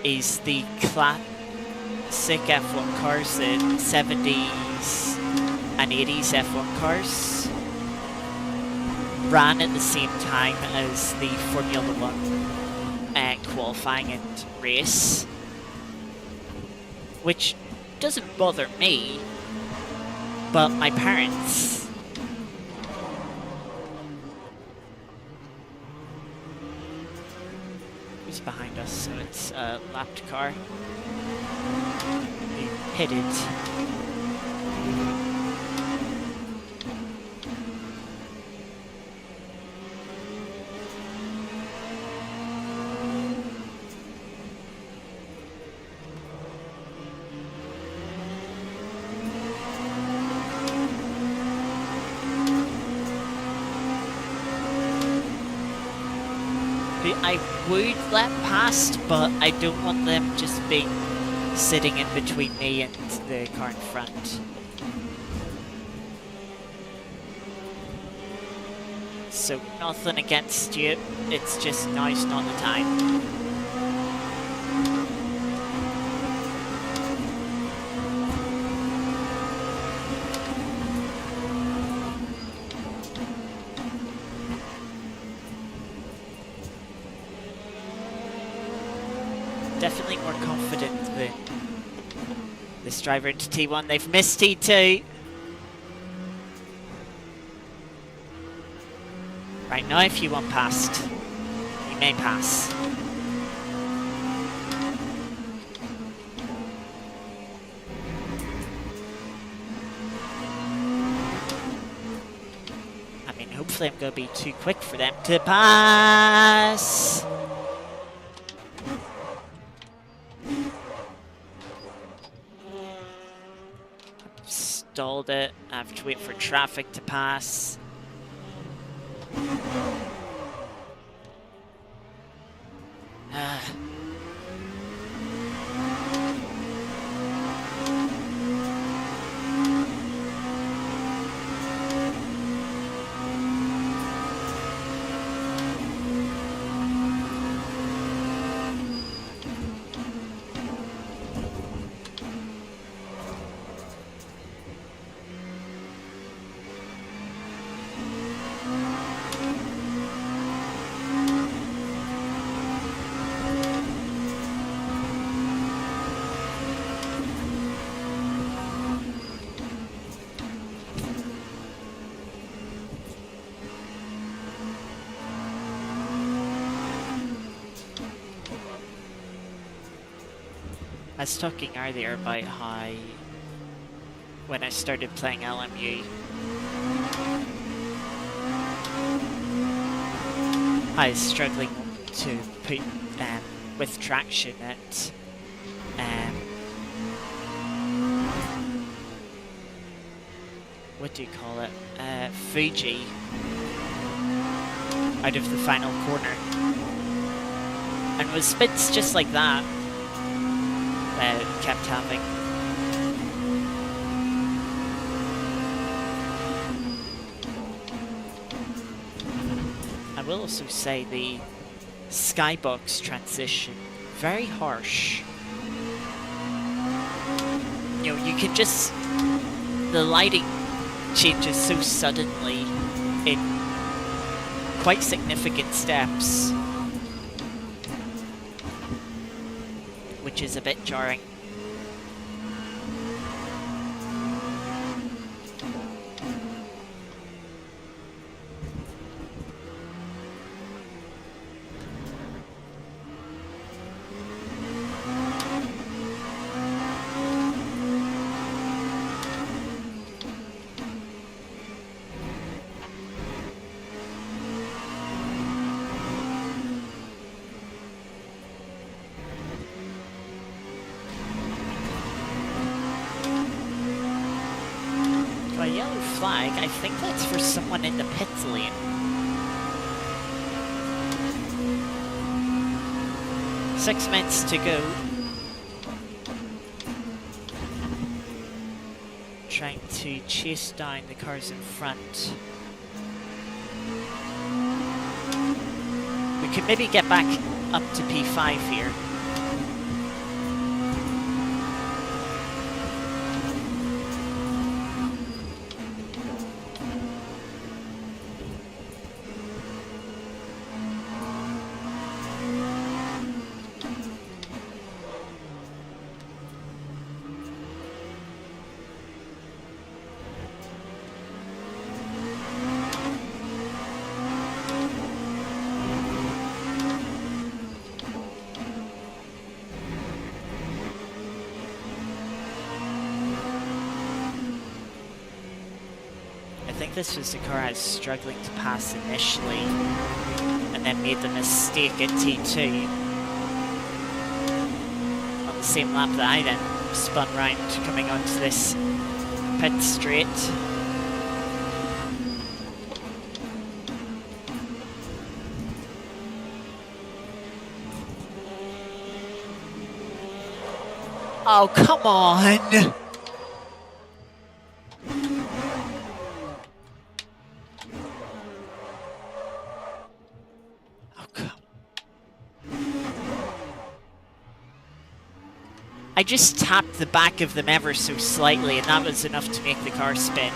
is the classic F1 cars, the 70s and 80s F1 cars ran at the same time as the Formula 1 qualifying and race, which doesn't bother me, but my parents. Who's behind us? So it's a lapped car. He pitted. I would let past, but I don't want them just being sitting in between me and the car in front. So nothing against you, it's just now's not the time. Definitely more confident than this driver into T1. They've missed T2. Right now, if you want past, you may pass. I mean, hopefully I'm going to be too quick for them to pass. Stalled it. I have to wait for traffic to pass. I was talking earlier about how when I started playing LMU, I was struggling to put with traction at what do you call it? Fuji out of the final corner. And with spins just like that, kept having. I will also say the skybox transition, very harsh. You know, you can just, the lighting changes so suddenly in quite significant steps, which is a bit jarring. A yellow flag, I think that's for someone in the pit lane. Six minutes to go. Trying to chase down the cars in front. We could maybe get back up to P5 here. I think this was the car I was struggling to pass initially, and then made the mistake at T2 on the same lap that I then spun round coming onto this pit straight. Oh, come on! I just tapped the back of them ever so slightly, and that was enough to make the car spin.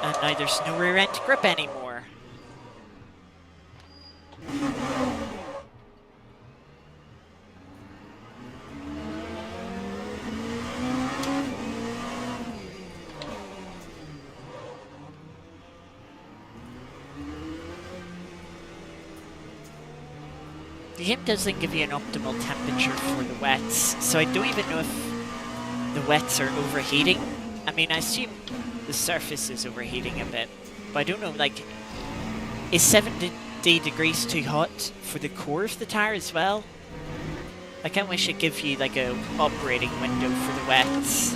And now there's no rear end grip anymore. The game doesn't give you an optimal temperature for the wets, so I don't even know if the wets are overheating. I mean, I assume the surface is overheating a bit, but I don't know, like, is 70 degrees too hot for the core of the tire as well? I kinda wish it give you like a operating window for the wets.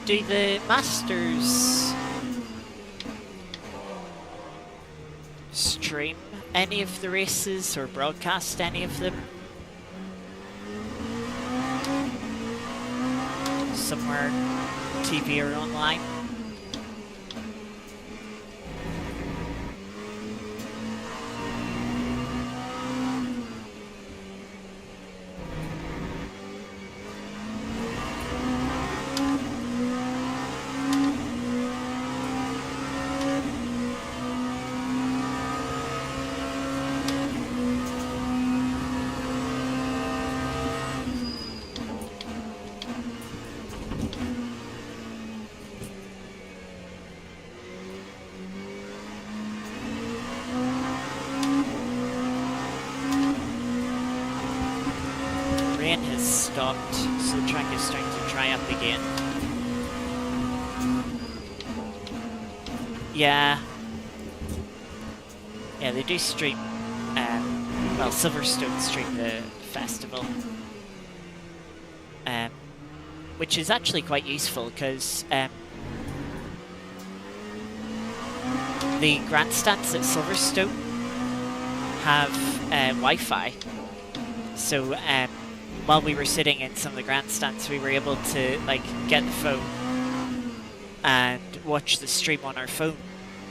Do the Masters stream any of the races or broadcast any of them somewhere, TV or online. Rain has stopped, so the track is starting to dry up again. Yeah. Yeah, they do stream, well, Silverstone stream the festival. Which is actually quite useful, because the grandstands at Silverstone have Wi-Fi. So while we were sitting in some of the grandstands, we were able to like get the phone and watch the stream on our phone,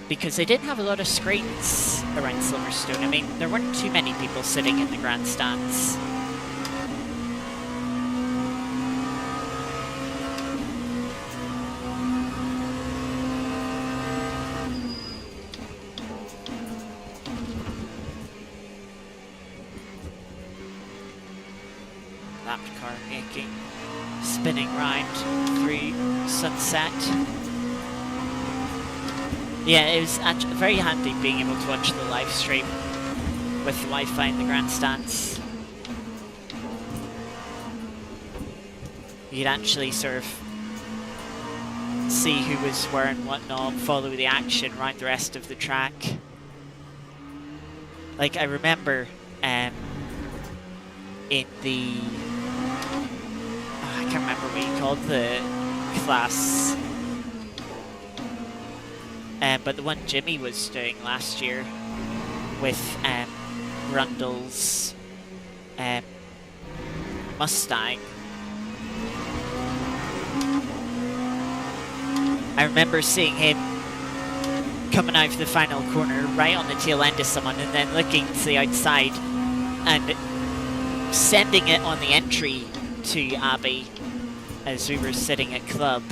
because they didn't have a lot of screens around Silverstone. I mean, there weren't too many people sitting in the grandstands. Lap car making, spinning round through sunset. Yeah, it was actually very handy being able to watch the live stream with the Wi-Fi in the grandstands. You could actually sort of see who was where and whatnot, follow the action around the rest of the track. Like, I remember in the... I can't remember what you called the class. But the one Jimmy was doing last year with Rundle's Mustang. I remember seeing him coming out of the final corner right on the tail end of someone, and then looking to the outside and sending it on the entry to Abbey as we were sitting at club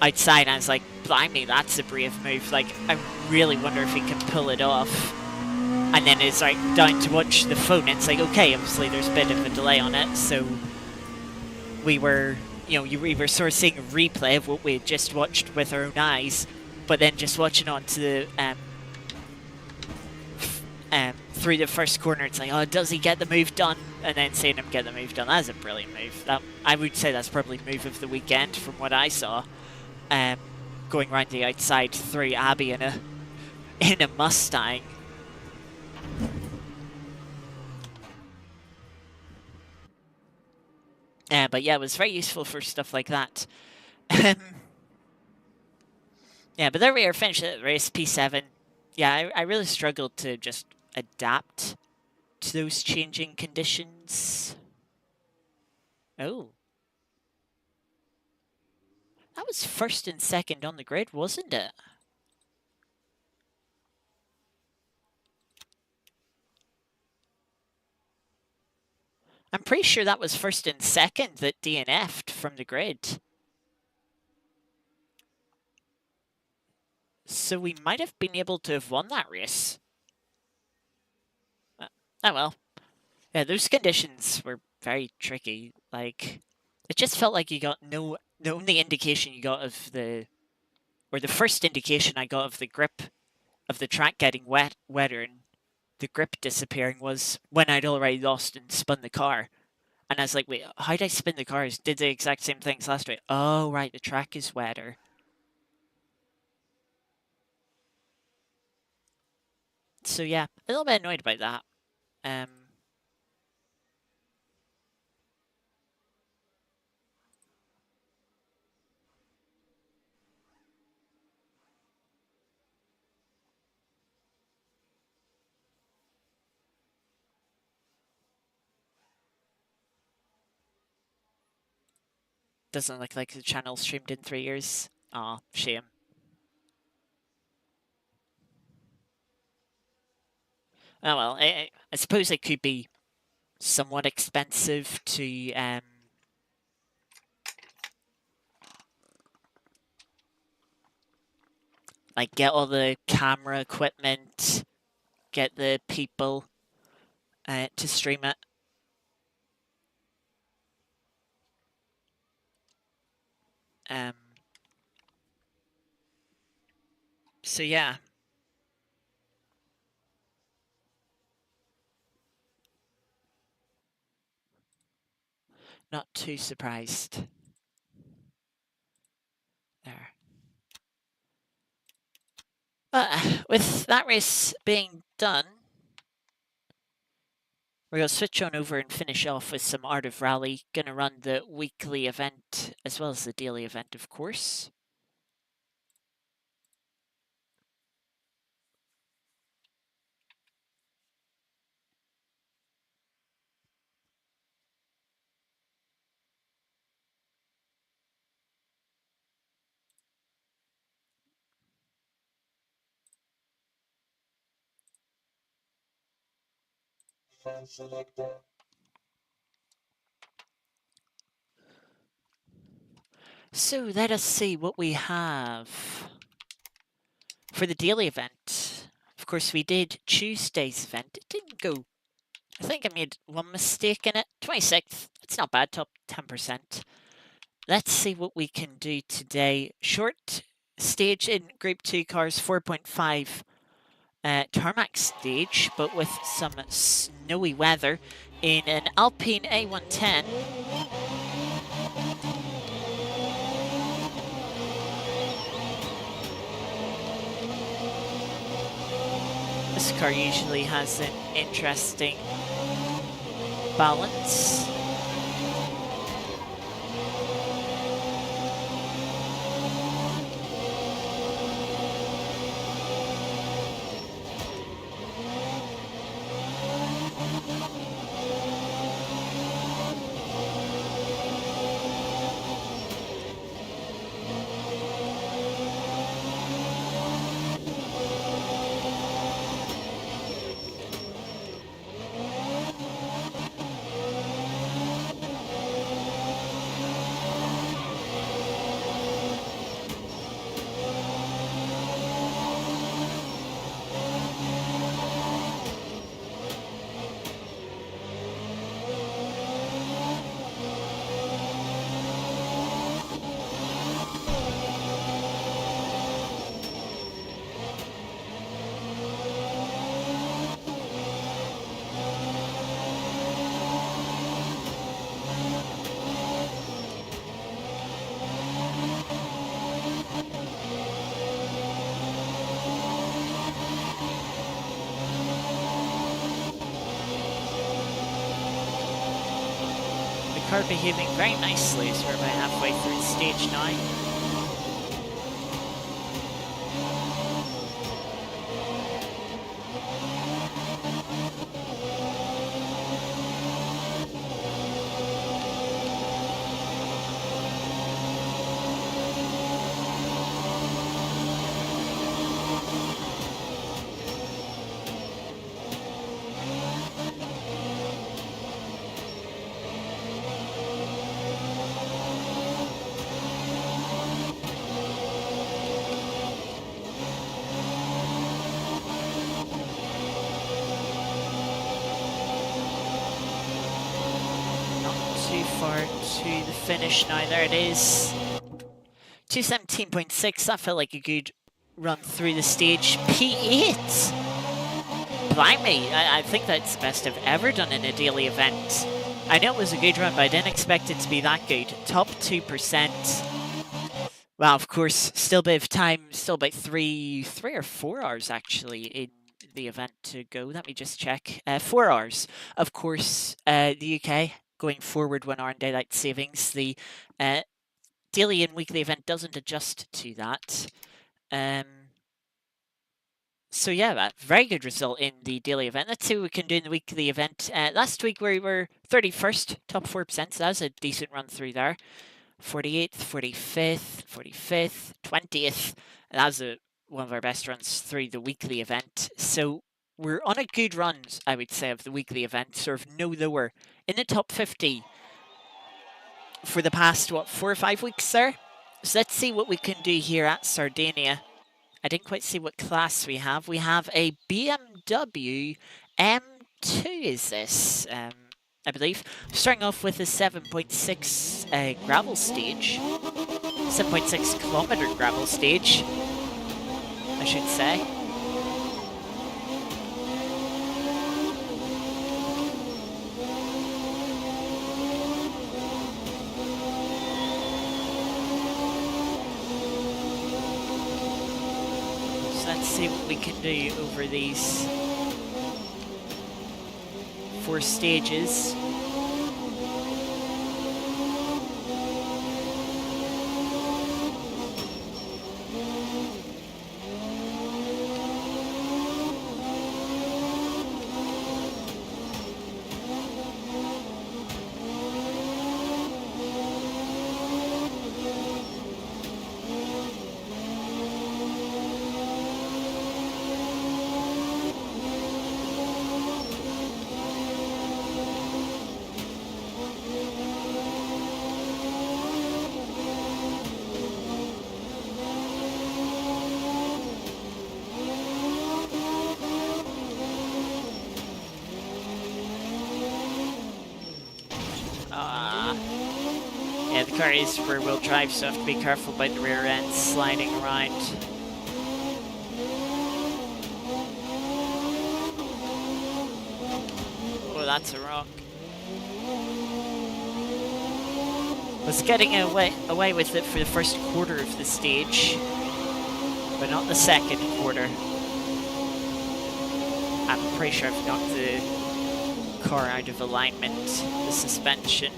outside. I was like, blimey, that's a brave move. Like, I really wonder if he can pull it off. And then it's like down to watch the phone. It's like, okay, obviously there's a bit of a delay on it, so we were, you know, we were sort of seeing a replay of what we had just watched with our own eyes, but then just watching onto the through the first corner, it's like, oh, does he get the move done? And then seeing him get the move done, that's a brilliant move. That, I would say that's probably move of the weekend from what I saw. Going around the outside through Abbey in a Mustang. But yeah, it was very useful for stuff like that. Yeah, but there we are, finished at race P7. Yeah, I really struggled to just adapt to those changing conditions. Oh. That was first and second on the grid, wasn't it? I'm pretty sure that was first and second that DNF'd from the grid. So we might have been able to have won that race. Oh well. Yeah, those conditions were very tricky. Like, it just felt like you got the only indication you got of the first indication I got of the grip of the track getting wetter and the grip disappearing was when I'd already lost and spun the car. And I was like, wait, how did I spin the cars? Did the exact same things last week? Oh, right, the track is wetter. So yeah, a little bit annoyed about that. Doesn't look like the channel streamed in 3 years. Aw, shame. Oh well, I suppose it could be somewhat expensive to like get all the camera equipment, get the people to stream it. Um, so yeah, not too surprised there. But with that race being done, we're going to switch on over and finish off with some Art of Rally. Going to run the weekly event as well as the daily event, of course. So let us see what we have for the daily event. Of course, we did Tuesday's event. It didn't go. I think I made one mistake in it. 26th. It's not bad. Top 10%. Let's see what we can do today. Short stage in Group 2 cars, 4.5 tarmac stage, but with some snowy weather in an Alpine A110. This car usually has an interesting balance. Car behaving very nicely as we're about halfway through stage 9. Too far to the finish now. There it is. 217.6. That felt like a good run through the stage. P8. Blimey, I think that's the best I've ever done in a daily event. I know it was a good run, but I didn't expect it to be that good. Top 2%. Well, of course, still a bit of time. Still about three or 4 hours actually in the event to go. Let me just check. 4 hours. Of course, the UK going forward 1 hour in daylight savings. The daily and weekly event doesn't adjust to that. So yeah, that very good result in the daily event. Let's see what we can do in the weekly event. Last week we were 31st, top 4%, so that was a decent run through there. 48th, 45th, 45th, 20th. That was one of our best runs through the weekly event. So we're on a good run, I would say, of the weekly event, sort of no lower in the top 50 for the past, 4 or 5 weeks there. So let's see what we can do here at Sardinia. I didn't quite see what class we have. We have a BMW M2, is this? I believe. Starting off with a 7.6 gravel stage. 7.6 kilometer gravel stage, I should say. Let's see what we can do over these 4 stages. Yeah, the car is rear-wheel drive, so I have to be careful about the rear end sliding around. Oh, that's a rock. Was getting away with it for the first quarter of the stage, but not the second quarter. I'm pretty sure I've knocked the car out of alignment, the suspension.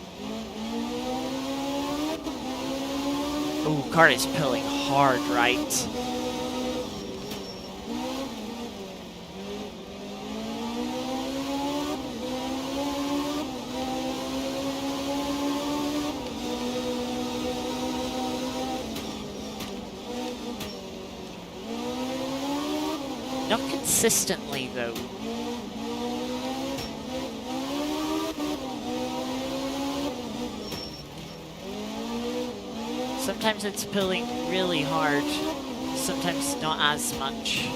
Oh, car is pulling hard right. Not consistently, though. Sometimes it's pulling really hard, sometimes not as much.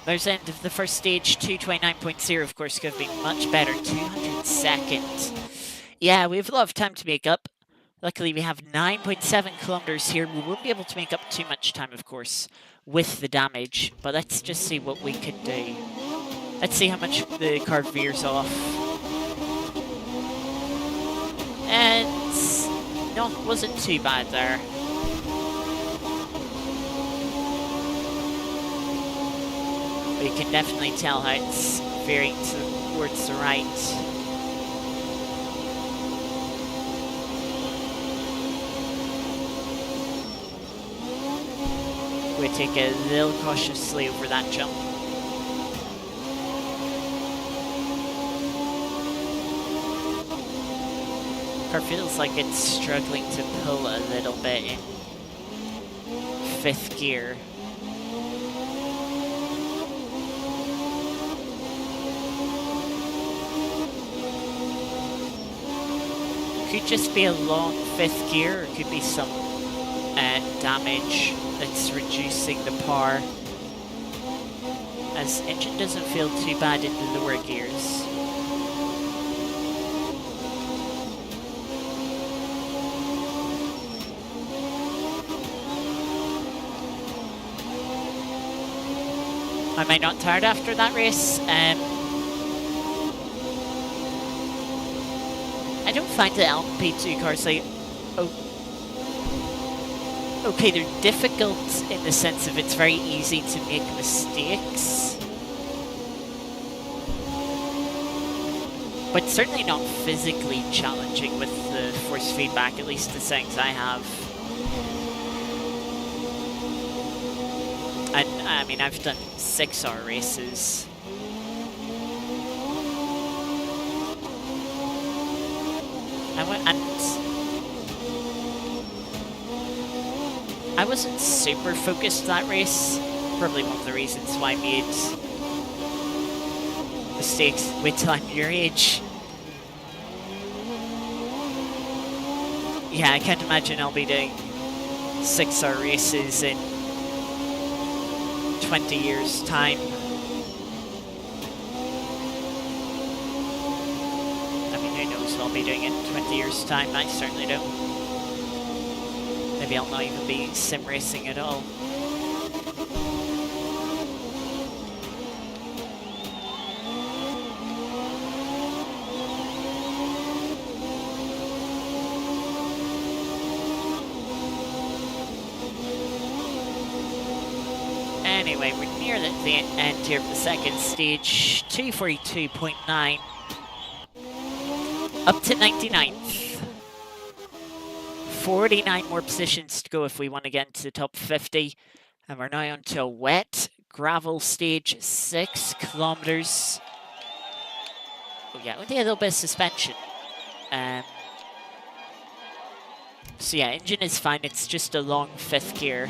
There's the end of the first stage, 229.0, of course, could have been much better. 202nd. Yeah, we have a lot of time to make up. Luckily, we have 9.7 kilometers here. We won't be able to make up too much time, of course, with the damage. But let's just see what we can do. Let's see how much the car veers off. And no, wasn't too bad there. But you can definitely tell how it's veering towards the right. We take it a little cautiously over that jump. Car feels like it's struggling to pull a little bit in 5th gear. Could just be a long 5th gear, or it could be some damage that's reducing the power, as engine doesn't feel too bad in the lower gears. Am I not tired after that race? I don't find the LMP2 cars like, okay, they're difficult in the sense of it's very easy to make mistakes, but certainly not physically challenging with the force feedback, at least the settings I have. And I mean, I've done 6-hour races. And I wasn't super focused that race. Probably one of the reasons why I made mistakes. Wait till I'm your age. Yeah, I can't imagine I'll be doing 6-hour races in 20 years' time. I mean, who knows what I'll be doing in 20 years' time? I certainly don't. Maybe I'll not even be sim racing at all. Anyway, we're near the end here of the second stage. 242.9. Up to 99th. 49 more positions to go if we want to get into the top 50. And we're now on to a wet gravel stage, 6 kilometers. Oh yeah, only a little bit of suspension. So yeah, engine is fine, it's just a long 5th gear.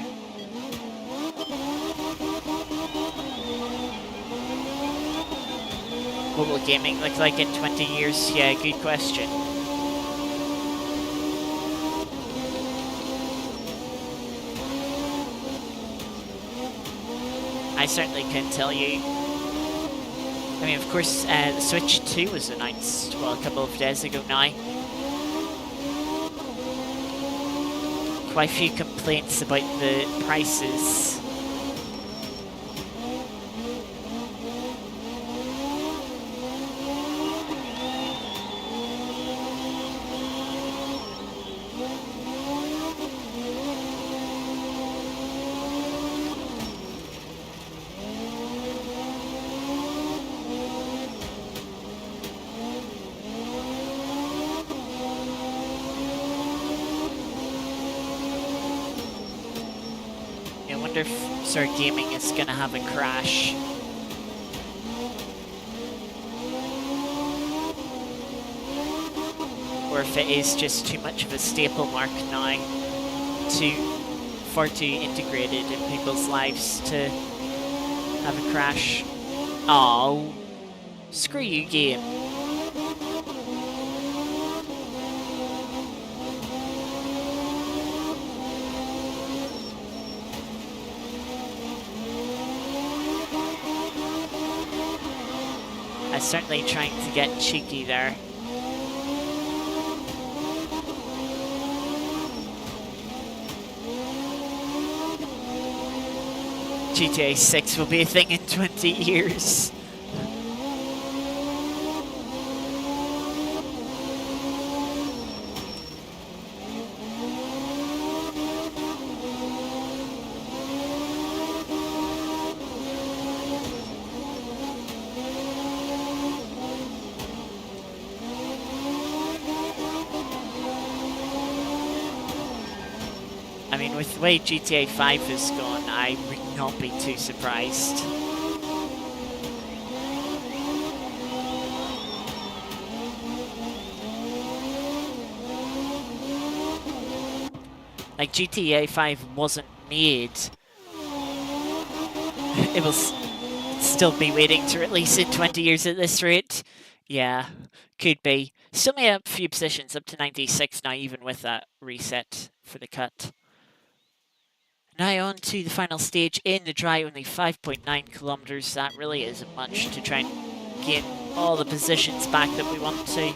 What will gaming look like in 20 years? Yeah, good question. I certainly can tell you. I mean, of course, the Switch 2 was announced, well, a couple of days ago now. Quite a few complaints about the prices. I wonder if Sir Gaming is going to have a crash. Or if it is just too much of a staple mark now, far too integrated in people's lives to have a crash. Oh, screw you, game. I'm certainly trying to get cheeky there. GTA 6 will be a thing in 20 years. I mean, with the way GTA 5 has gone, I would not be too surprised. Like, GTA 5 wasn't made. It will still be waiting to release in 20 years at this rate. Yeah, could be. Still made up a few positions, up to 96 now, even with that reset for the cut. Now on to the final stage in the dry, only 5.9 kilometers. That really isn't much to try and gain all the positions back that we want to.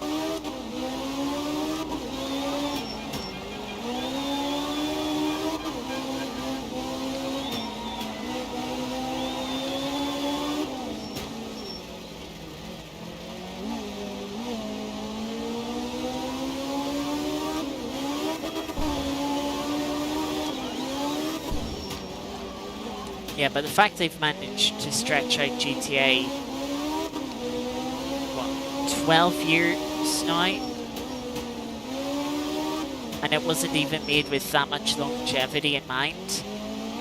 Yeah, but the fact they've managed to stretch out GTA, what, 12 years now? And it wasn't even made with that much longevity in mind.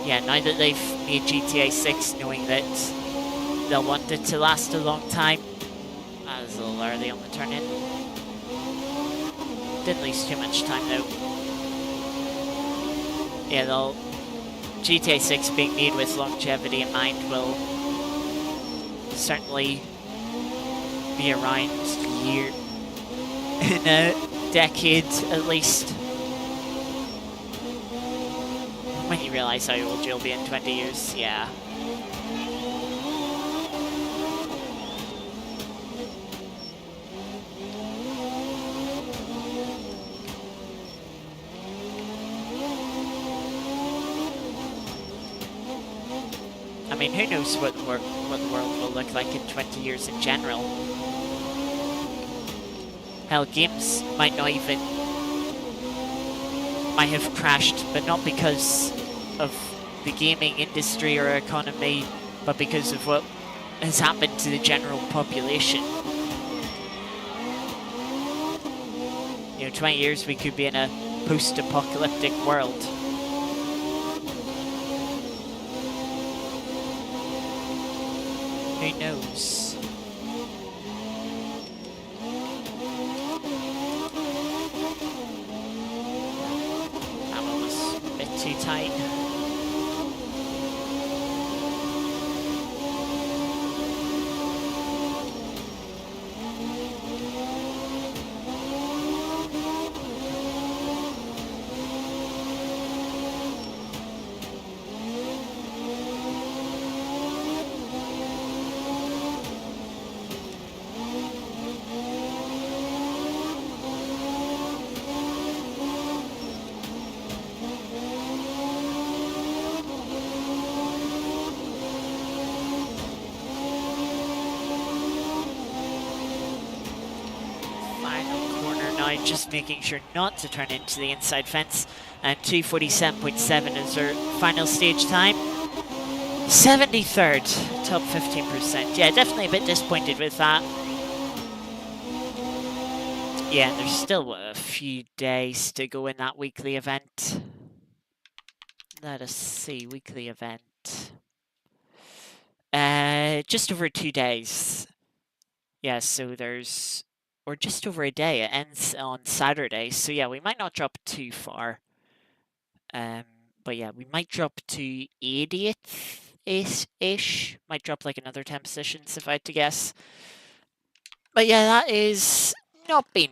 yeah, now that they've made GTA 6, knowing that they'll want it to last a long time, that was a little early on the turn in. Didn't lose too much time though. Yeah, they'll GTA 6 being made with longevity in mind will certainly be around year in a decade at least. When you realise how old you'll be in 20 years, yeah. I mean, who knows what the world will look like in 20 years in general. Hell, games might have crashed, but not because of the gaming industry or economy, but because of what has happened to the general population. You know, 20 years we could be in a post-apocalyptic world. Who knows? That one was a bit too tight. Just making sure not to turn into the inside fence. And 2:47.7 is our final stage time. 73rd, top 15%. Yeah, definitely a bit disappointed with that. Yeah, and there's still a few days to go in that weekly event. Let us see, weekly event. Just over 2 days. Yeah, so there's, or just over a day. It ends on Saturday, so yeah, we might not drop too far. But yeah, we might drop to 80th-ish. Might drop like another 10 positions if I had to guess. But yeah, that is not been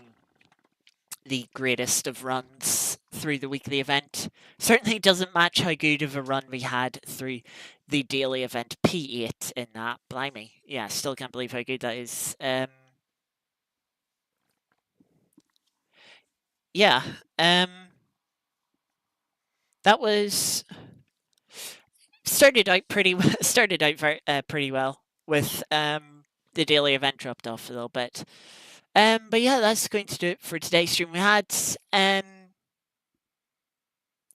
the greatest of runs through the weekly event. Certainly doesn't match how good of a run we had through the daily event P8 in that. Blimey. Yeah, still can't believe how good that is. Yeah. That was started out pretty pretty well with the daily event dropped off a little bit. But yeah, that's going to do it for today's stream. We had yeah,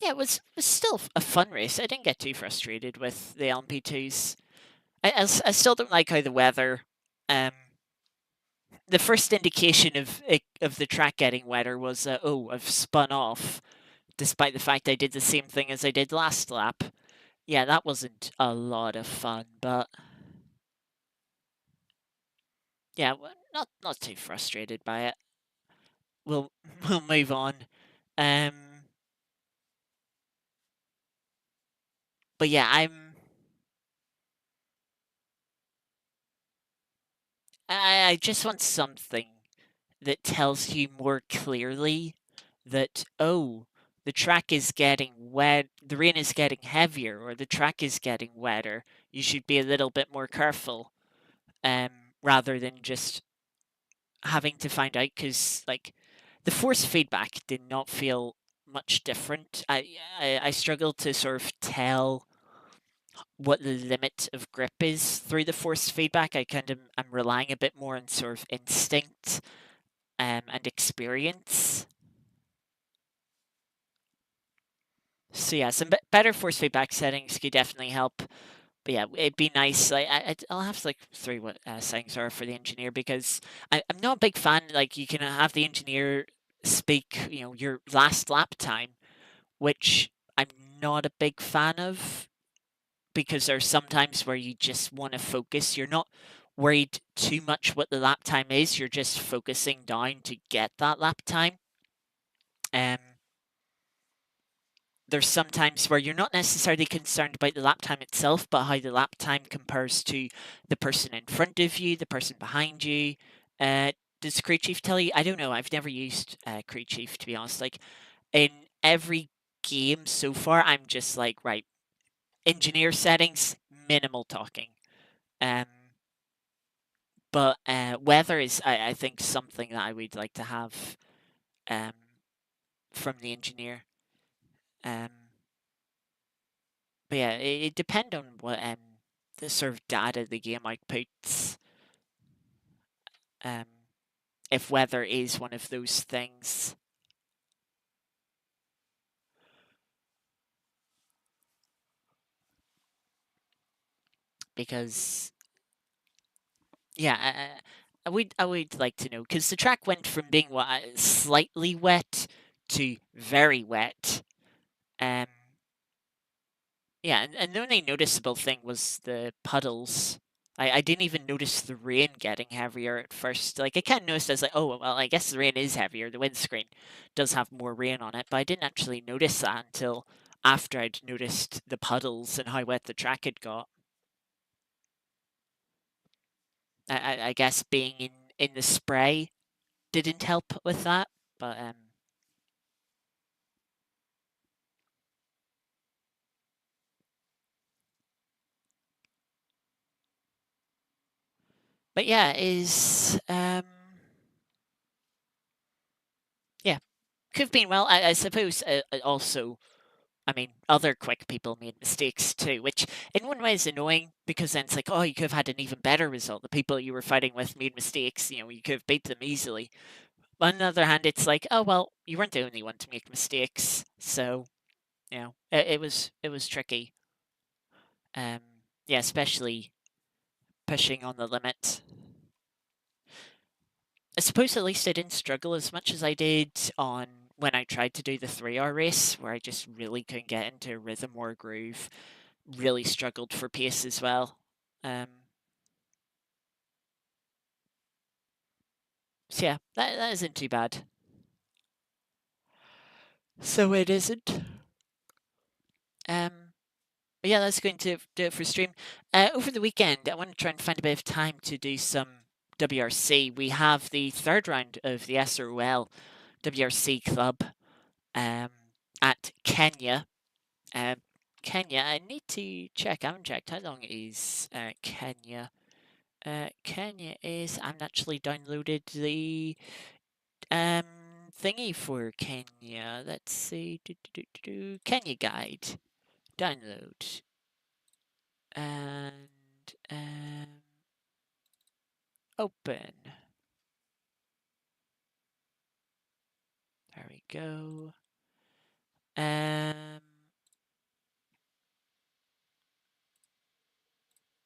it was still a fun race. I didn't get too frustrated with the LMP2s. I still don't like how the weather. The first indication of the track getting wetter was oh, I've spun off, despite the fact I did the same thing as I did last lap. Yeah, that wasn't a lot of fun, but yeah, not too frustrated by it. We'll we'll move on. But yeah, I just want something that tells you more clearly that, oh, the track is getting wet, the rain is getting heavier, or the track is getting wetter. You should be a little bit more careful, rather than just having to find out, because like the force feedback did not feel much different. I struggle to sort of tell what the limit of grip is through the force feedback. I'm relying a bit more on sort of instinct and experience. So yeah, some better force feedback settings could definitely help. But yeah, it'd be nice. Like I'll have to like through what settings are for the engineer, because I'm not a big fan. Like you can have the engineer speak, you know, your last lap time, which I'm not a big fan of, because there's sometimes where you just want to focus. You're not worried too much what the lap time is. You're just focusing down to get that lap time. Um, there's sometimes where you're not necessarily concerned about the lap time itself, but how the lap time compares to the person in front of you, the person behind you. Does Crew Chief tell you? I don't know. I've never used Crew Chief, to be honest. Like, in every game so far, I'm just like, right, engineer settings, minimal talking. Um, but weather is, I think, something that I would like to have um, from the engineer. Um, but yeah, it depends on what the sort of data the game outputs. Um, if weather is one of those things, because yeah, I would like to know, because the track went from being slightly wet to very wet. Um, yeah, and the only noticeable thing was the puddles. I didn't even notice the rain getting heavier at first. Like, I kind of noticed, I was like, oh, well, I guess the rain is heavier. The windscreen does have more rain on it, but I didn't actually notice that until after I'd noticed the puddles and how wet the track had got. I guess being in the spray didn't help with that, but yeah, is yeah, could have been well. I suppose also, I mean, other quick people made mistakes too, which in one way is annoying, because then it's like, oh, you could have had an even better result. The people you were fighting with made mistakes. You could have beat them easily. But on the other hand, it's like, oh well, you weren't the only one to make mistakes, so it was tricky. Um, yeah, especially pushing on the limit. I suppose at least I didn't struggle as much as I did on when I tried to do the 3 hour race, where I just really couldn't get into a rhythm or a groove. Really struggled for pace as well. Um, so yeah, that isn't too bad. So it isn't. Um, but yeah, that's going to do it for stream. Over the weekend, I want to try and find a bit of time to do some WRC. We have the third round of the SROL WRC Club um, at Kenya. Um, Kenya, I need to check. I haven't checked. How long is Kenya? Kenya is. I haven't actually downloaded the um thingy for Kenya. Let's see. Kenya guide. Download. And open. There we go.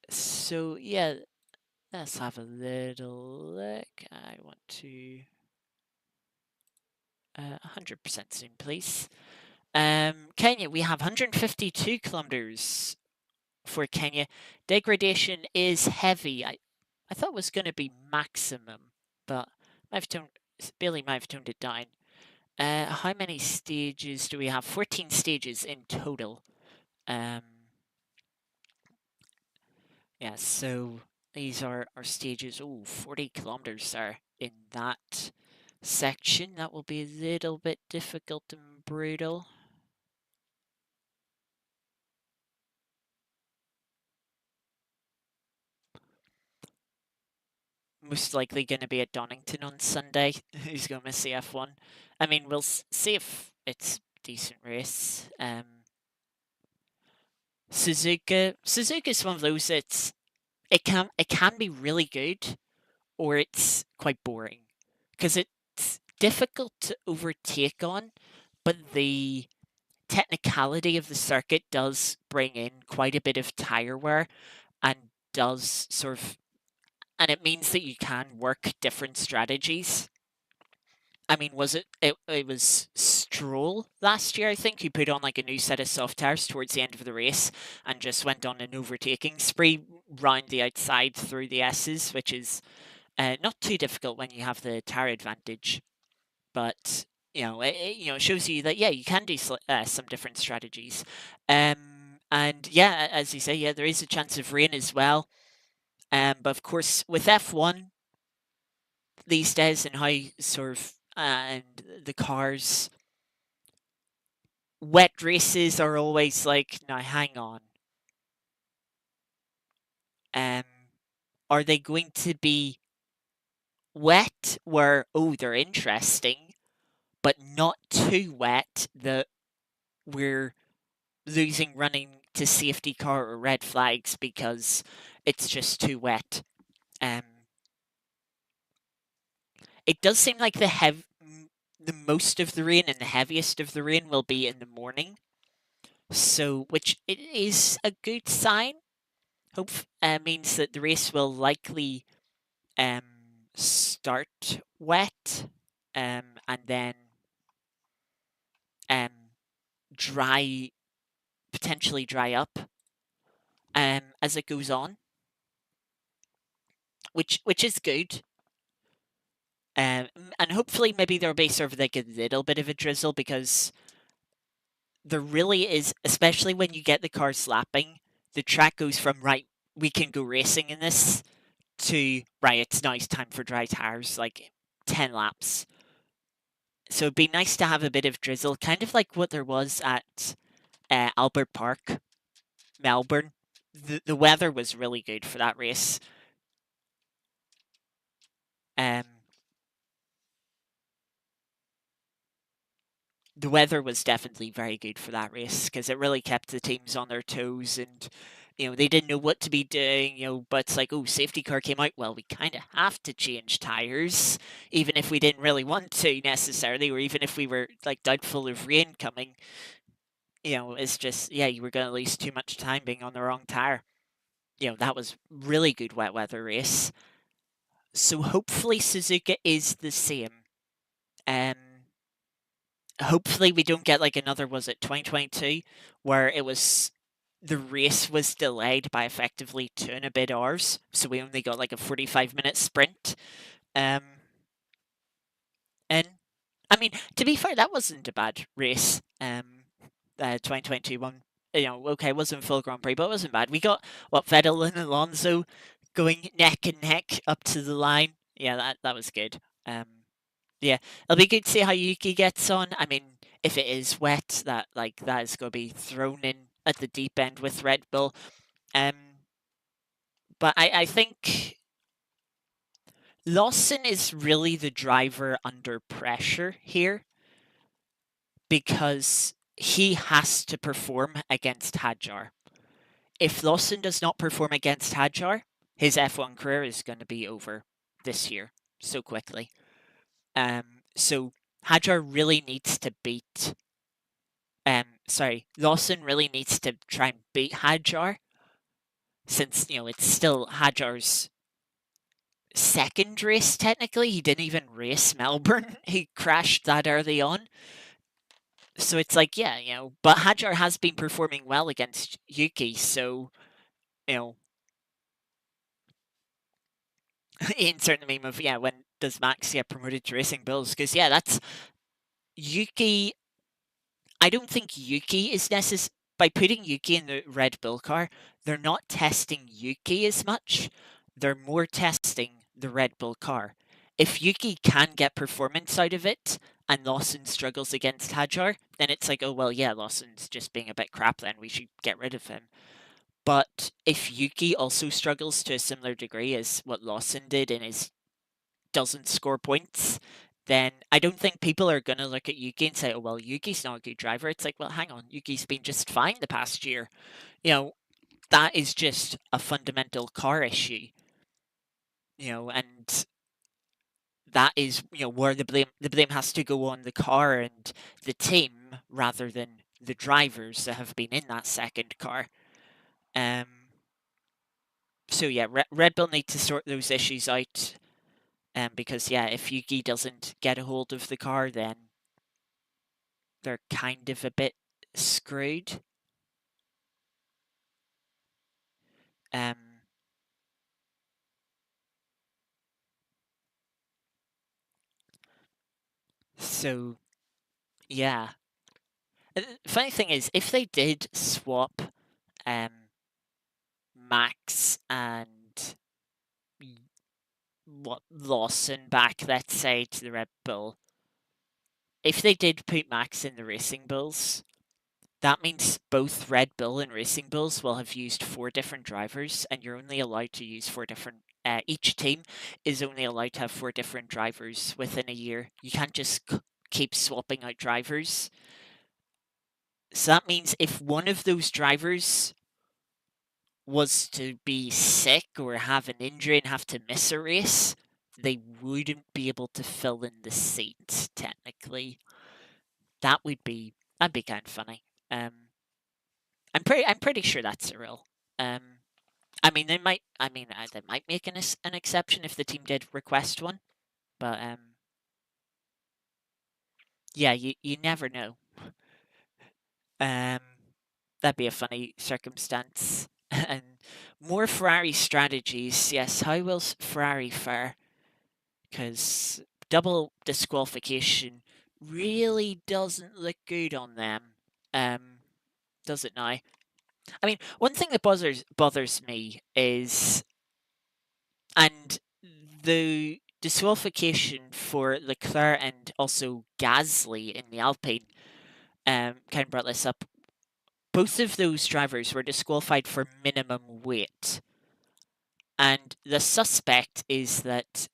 So yeah, let's have a little look. I want to 100% zoom, please. Kenya, we have 152 kilometers for Kenya. Degradation is heavy. I thought it was going to be maximum, but Billy might have toned it down. How many stages do we have? 14 stages in total. Yeah, so these are our stages. Oh, 40 kilometers are in that section. That will be a little bit difficult and brutal. Most likely going to be at Donington on Sunday. Who's going to miss the F1? I mean, we'll see if it's a decent race. Suzuka's one of those. It can be really good, or it's quite boring, because it's difficult to overtake on, but the technicality of the circuit does bring in quite a bit of tire wear, and does sort of, and it means that you can work different strategies. I mean, was it was Stroll last year, I think, who put on like a new set of soft tires towards the end of the race and just went on an overtaking spree round the outside through the S's, which is not too difficult when you have the tire advantage. But it shows you that yeah, you can do some different strategies. And yeah, as you say, yeah, there is a chance of rain as well. But of course, with F1 these days and how sort of and the cars, wet races are always like, now hang on, um, are they going to be wet where they're interesting, but not too wet that we're losing running to safety car or red flags because it's just too wet. Um, it does seem like the most of the rain and the heaviest of the rain will be in the morning, so which it is a good sign. Hope means that the race will likely um, start wet and then um, dry, potentially dry up as it goes on, which is good. And hopefully maybe there'll be sort of like a little bit of a drizzle because there really is, especially when you get the car slapping, the track goes from right, we can go racing in this to right, it's now time for dry tires, like 10 laps. So it'd be nice to have a bit of drizzle, kind of like what there was at Albert Park, Melbourne. The weather was really good for that race. Um, the weather was definitely very good for that race because it really kept the teams on their toes and they didn't know what to be doing, but it's like, oh, safety car came out, well, we kind of have to change tires even if we didn't really want to necessarily, or even if we were like doubtful of rain coming. It's just, yeah, you were going to lose too much time being on the wrong tire. That was really good wet weather race. So hopefully Suzuka is the same. Um, hopefully we don't get like another, was it 2022, where the race was delayed by effectively 2 and a bit hours, so we only got like a 45-minute sprint. Um, and I mean, to be fair, that wasn't a bad race. 2022 one, okay, wasn't full Grand Prix, but it wasn't bad. We got Vettel and Alonso going neck and neck up to the line. Yeah, that was good. Um, yeah, it'll be good to see how Yuki gets on. I mean, if it is wet, that is going to be thrown in at the deep end with Red Bull. Um, but I think Lawson is really the driver under pressure here because he has to perform against Hadjar. If Lawson does not perform against Hadjar, his F1 career is going to be over this year so quickly. So Hadjar really needs to beat. Lawson really needs to try and beat Hadjar, since it's still Hadjar's second race technically. He didn't even race Melbourne. He crashed that early on. So it's like, yeah, but Hadjar has been performing well against Yuki, so you know, insert the meme of, yeah, when does Max get promoted to Racing Bulls? Because yeah, that's Yuki. I don't think Yuki is necessary. By putting Yuki in the Red Bull car, they're not testing Yuki as much. They're more testing the Red Bull car. If Yuki can get performance out of it and Lawson struggles against Hadjar, then it's like, oh, well, yeah, Lawson's just being a bit crap, then we should get rid of him. But if Yuki also struggles to a similar degree as what Lawson did and doesn't score points, then I don't think people are going to look at Yuki and say, oh, well, Yuki's not a good driver. It's like, well, hang on, Yuki's been just fine the past year. That is just a fundamental car issue. And that is, where the blame has to go on the car and the team rather than the drivers that have been in that second car. Um, so yeah, Red Bull need to sort those issues out. Because yeah, if Yuki doesn't get a hold of the car, then they're kind of a bit screwed. Um, so yeah. Funny thing is, if they did swap um, Max and what Lawson back, let's say, to the Red Bull, if they did put Max in the Racing Bulls, that means both Red Bull and Racing Bulls will have used 4 different drivers, and you're only allowed to use 4 different. Each team is only allowed to have 4 different drivers within a year. You can't just keep swapping out drivers. So that means if one of those drivers was to be sick or have an injury and have to miss a race, they wouldn't be able to fill in the seat technically. That'd be kind of funny. Um, I'm pretty sure that's a rule. Um, I mean they might make an exception if the team did request one, but yeah, you never know. Um, that'd be a funny circumstance. And more Ferrari strategies. Yes, how will Ferrari fare? Because double disqualification really doesn't look good on them. Um, does it now? I mean, one thing that bothers me is, and the disqualification for Leclerc and also Gasly in the Alpine kind of brought this up. Both of those drivers were disqualified for minimum weight. And the suspect is that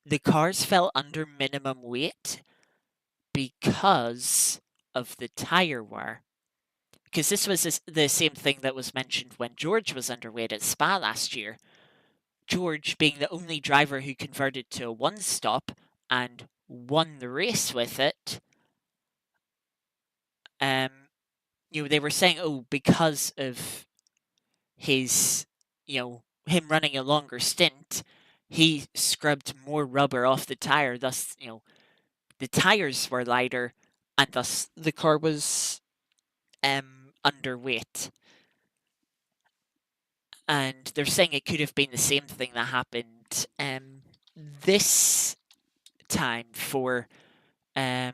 the cars fell under minimum weight because of the tyre wear. Because this was the same thing that was mentioned when George was underweight at Spa last year. George, being the only driver who converted to a one stop and won the race with it, um, they were saying, oh, because of his, him running a longer stint, he scrubbed more rubber off the tire. Thus, the tires were lighter, and thus the car was underweight. And they're saying it could have been the same thing that happened this time for um,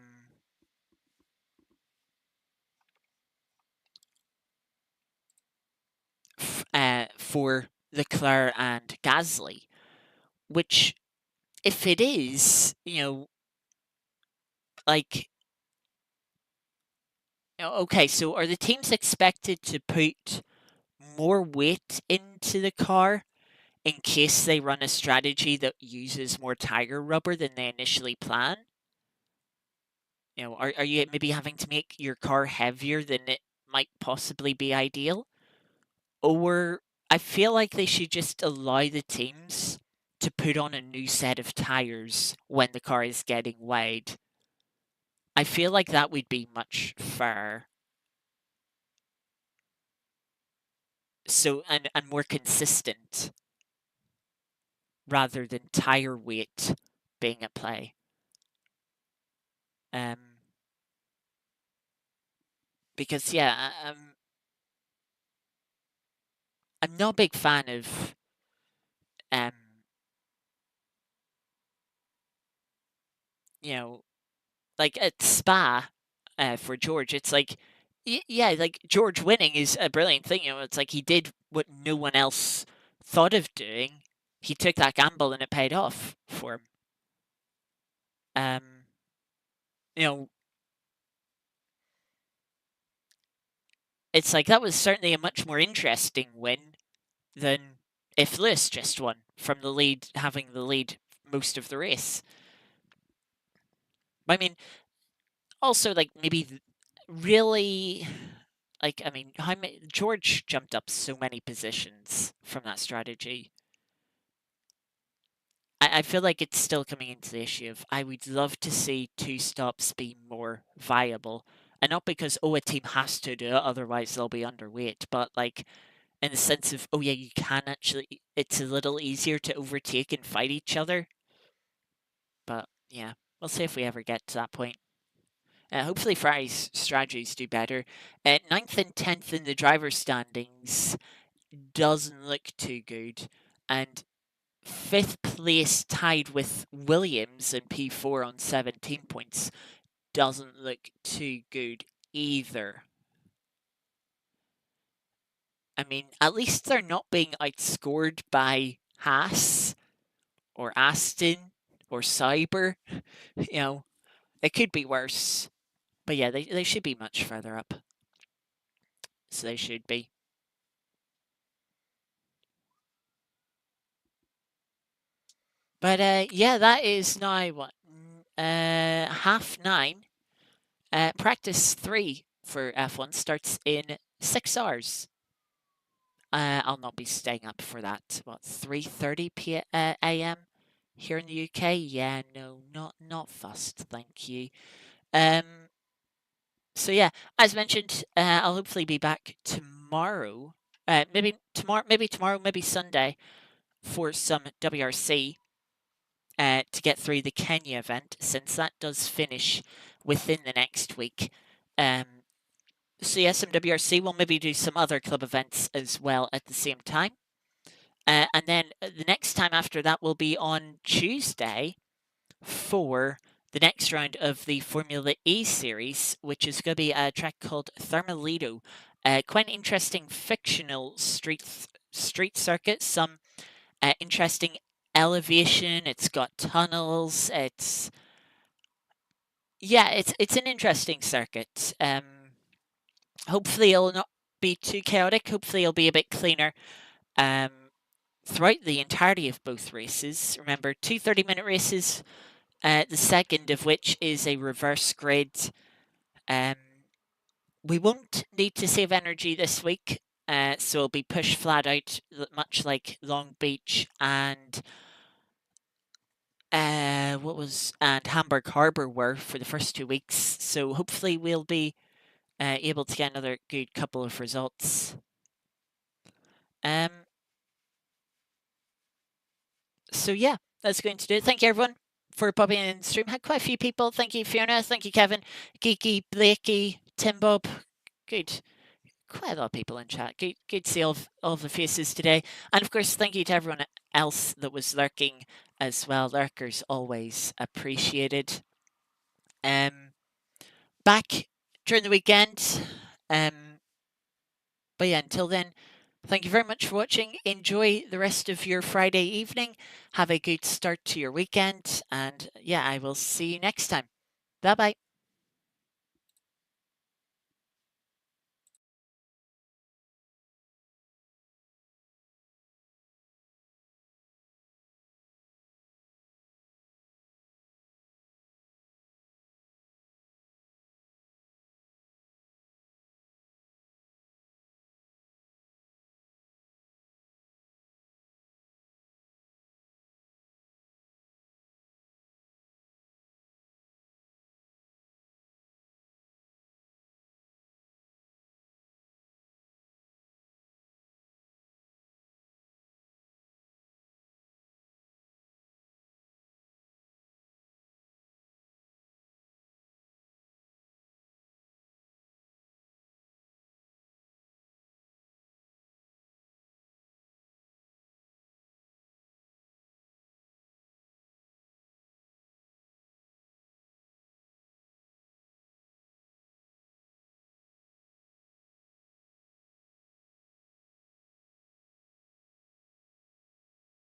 for Leclerc and Gasly, which, if it is, like, okay, so are the teams expected to put more weight into the car in case they run a strategy that uses more tire rubber than they initially plan? Are you maybe having to make your car heavier than it might possibly be ideal? Or I feel like they should just allow the teams to put on a new set of tires when the car is getting wide. I feel like that would be much fairer. So and more consistent rather than tire weight being at play. Um, because yeah, I'm not a big fan of um, you know, like at Spa, for George, it's like, yeah, like George winning is a brilliant thing. It's like he did what no one else thought of doing. He took that gamble and it paid off for him. Um, you know, it's like that was certainly a much more interesting win than if Lewis just won from the lead, having the lead most of the race. I mean, also like maybe really, like, I mean, how many, George jumped up so many positions from that strategy. I feel like it's still coming into the issue of I would love to see 2 stops be more viable. And not because, oh, a team has to do it, otherwise they'll be underweight, but like in the sense of, oh yeah, you can actually, it's a little easier to overtake and fight each other. But yeah, we'll see if we ever get to that point. Hopefully Ferrari's strategies do better. 9th and 10th in the driver standings doesn't look too good. And 5th place tied with Williams in P4 on 17 points doesn't look too good either. I mean, at least they're not being outscored by Haas or Aston or Cyber. You know, it could be worse. But yeah, they should be much further up. So they should be. But yeah, that is now what? 9:30. Practice 3 for F1 starts in 6 hours. I'll not be staying up for that. What, 3:30 a.m. here in the UK? Yeah, no, not fussed, thank you. So yeah, as mentioned, I'll hopefully be back tomorrow. Maybe tomorrow, maybe Sunday, for some WRC. To get through the Kenya event, since that does finish within the next week. So yeah, some WRC. We'll maybe do some other club events as well at the same time. And then the next time after that will be on Tuesday for the next round of the Formula E series, which is going to be a track called Thermalito. Quite an interesting fictional street circuit. Some interesting elevation. It's got tunnels. It's an interesting circuit. Hopefully it'll not be too chaotic. Hopefully it'll be a bit cleaner. Throughout the entirety of both races. Remember, 2 30-minute races, the second of which is a reverse grid. We won't need to save energy this week, so it'll be pushed flat out, much like Long Beach and Hamburg Harbour were for the first 2 weeks. So hopefully we'll be able to get another good couple of results. So yeah, that's going to do it. Thank you everyone for popping in the stream. Had quite a few people. Thank you, Fiona. Thank you, Kevin, Geeky, Blakey, Tim Bob. Good. Quite a lot of people in chat. Good to see all of the faces today. And of course, thank you to everyone else that was lurking as well. Lurkers always appreciated. Back during the weekend. But yeah, until then, thank you very much for watching. Enjoy the rest of your Friday evening. Have a good start to your weekend. And yeah, I will see you next time. Bye bye.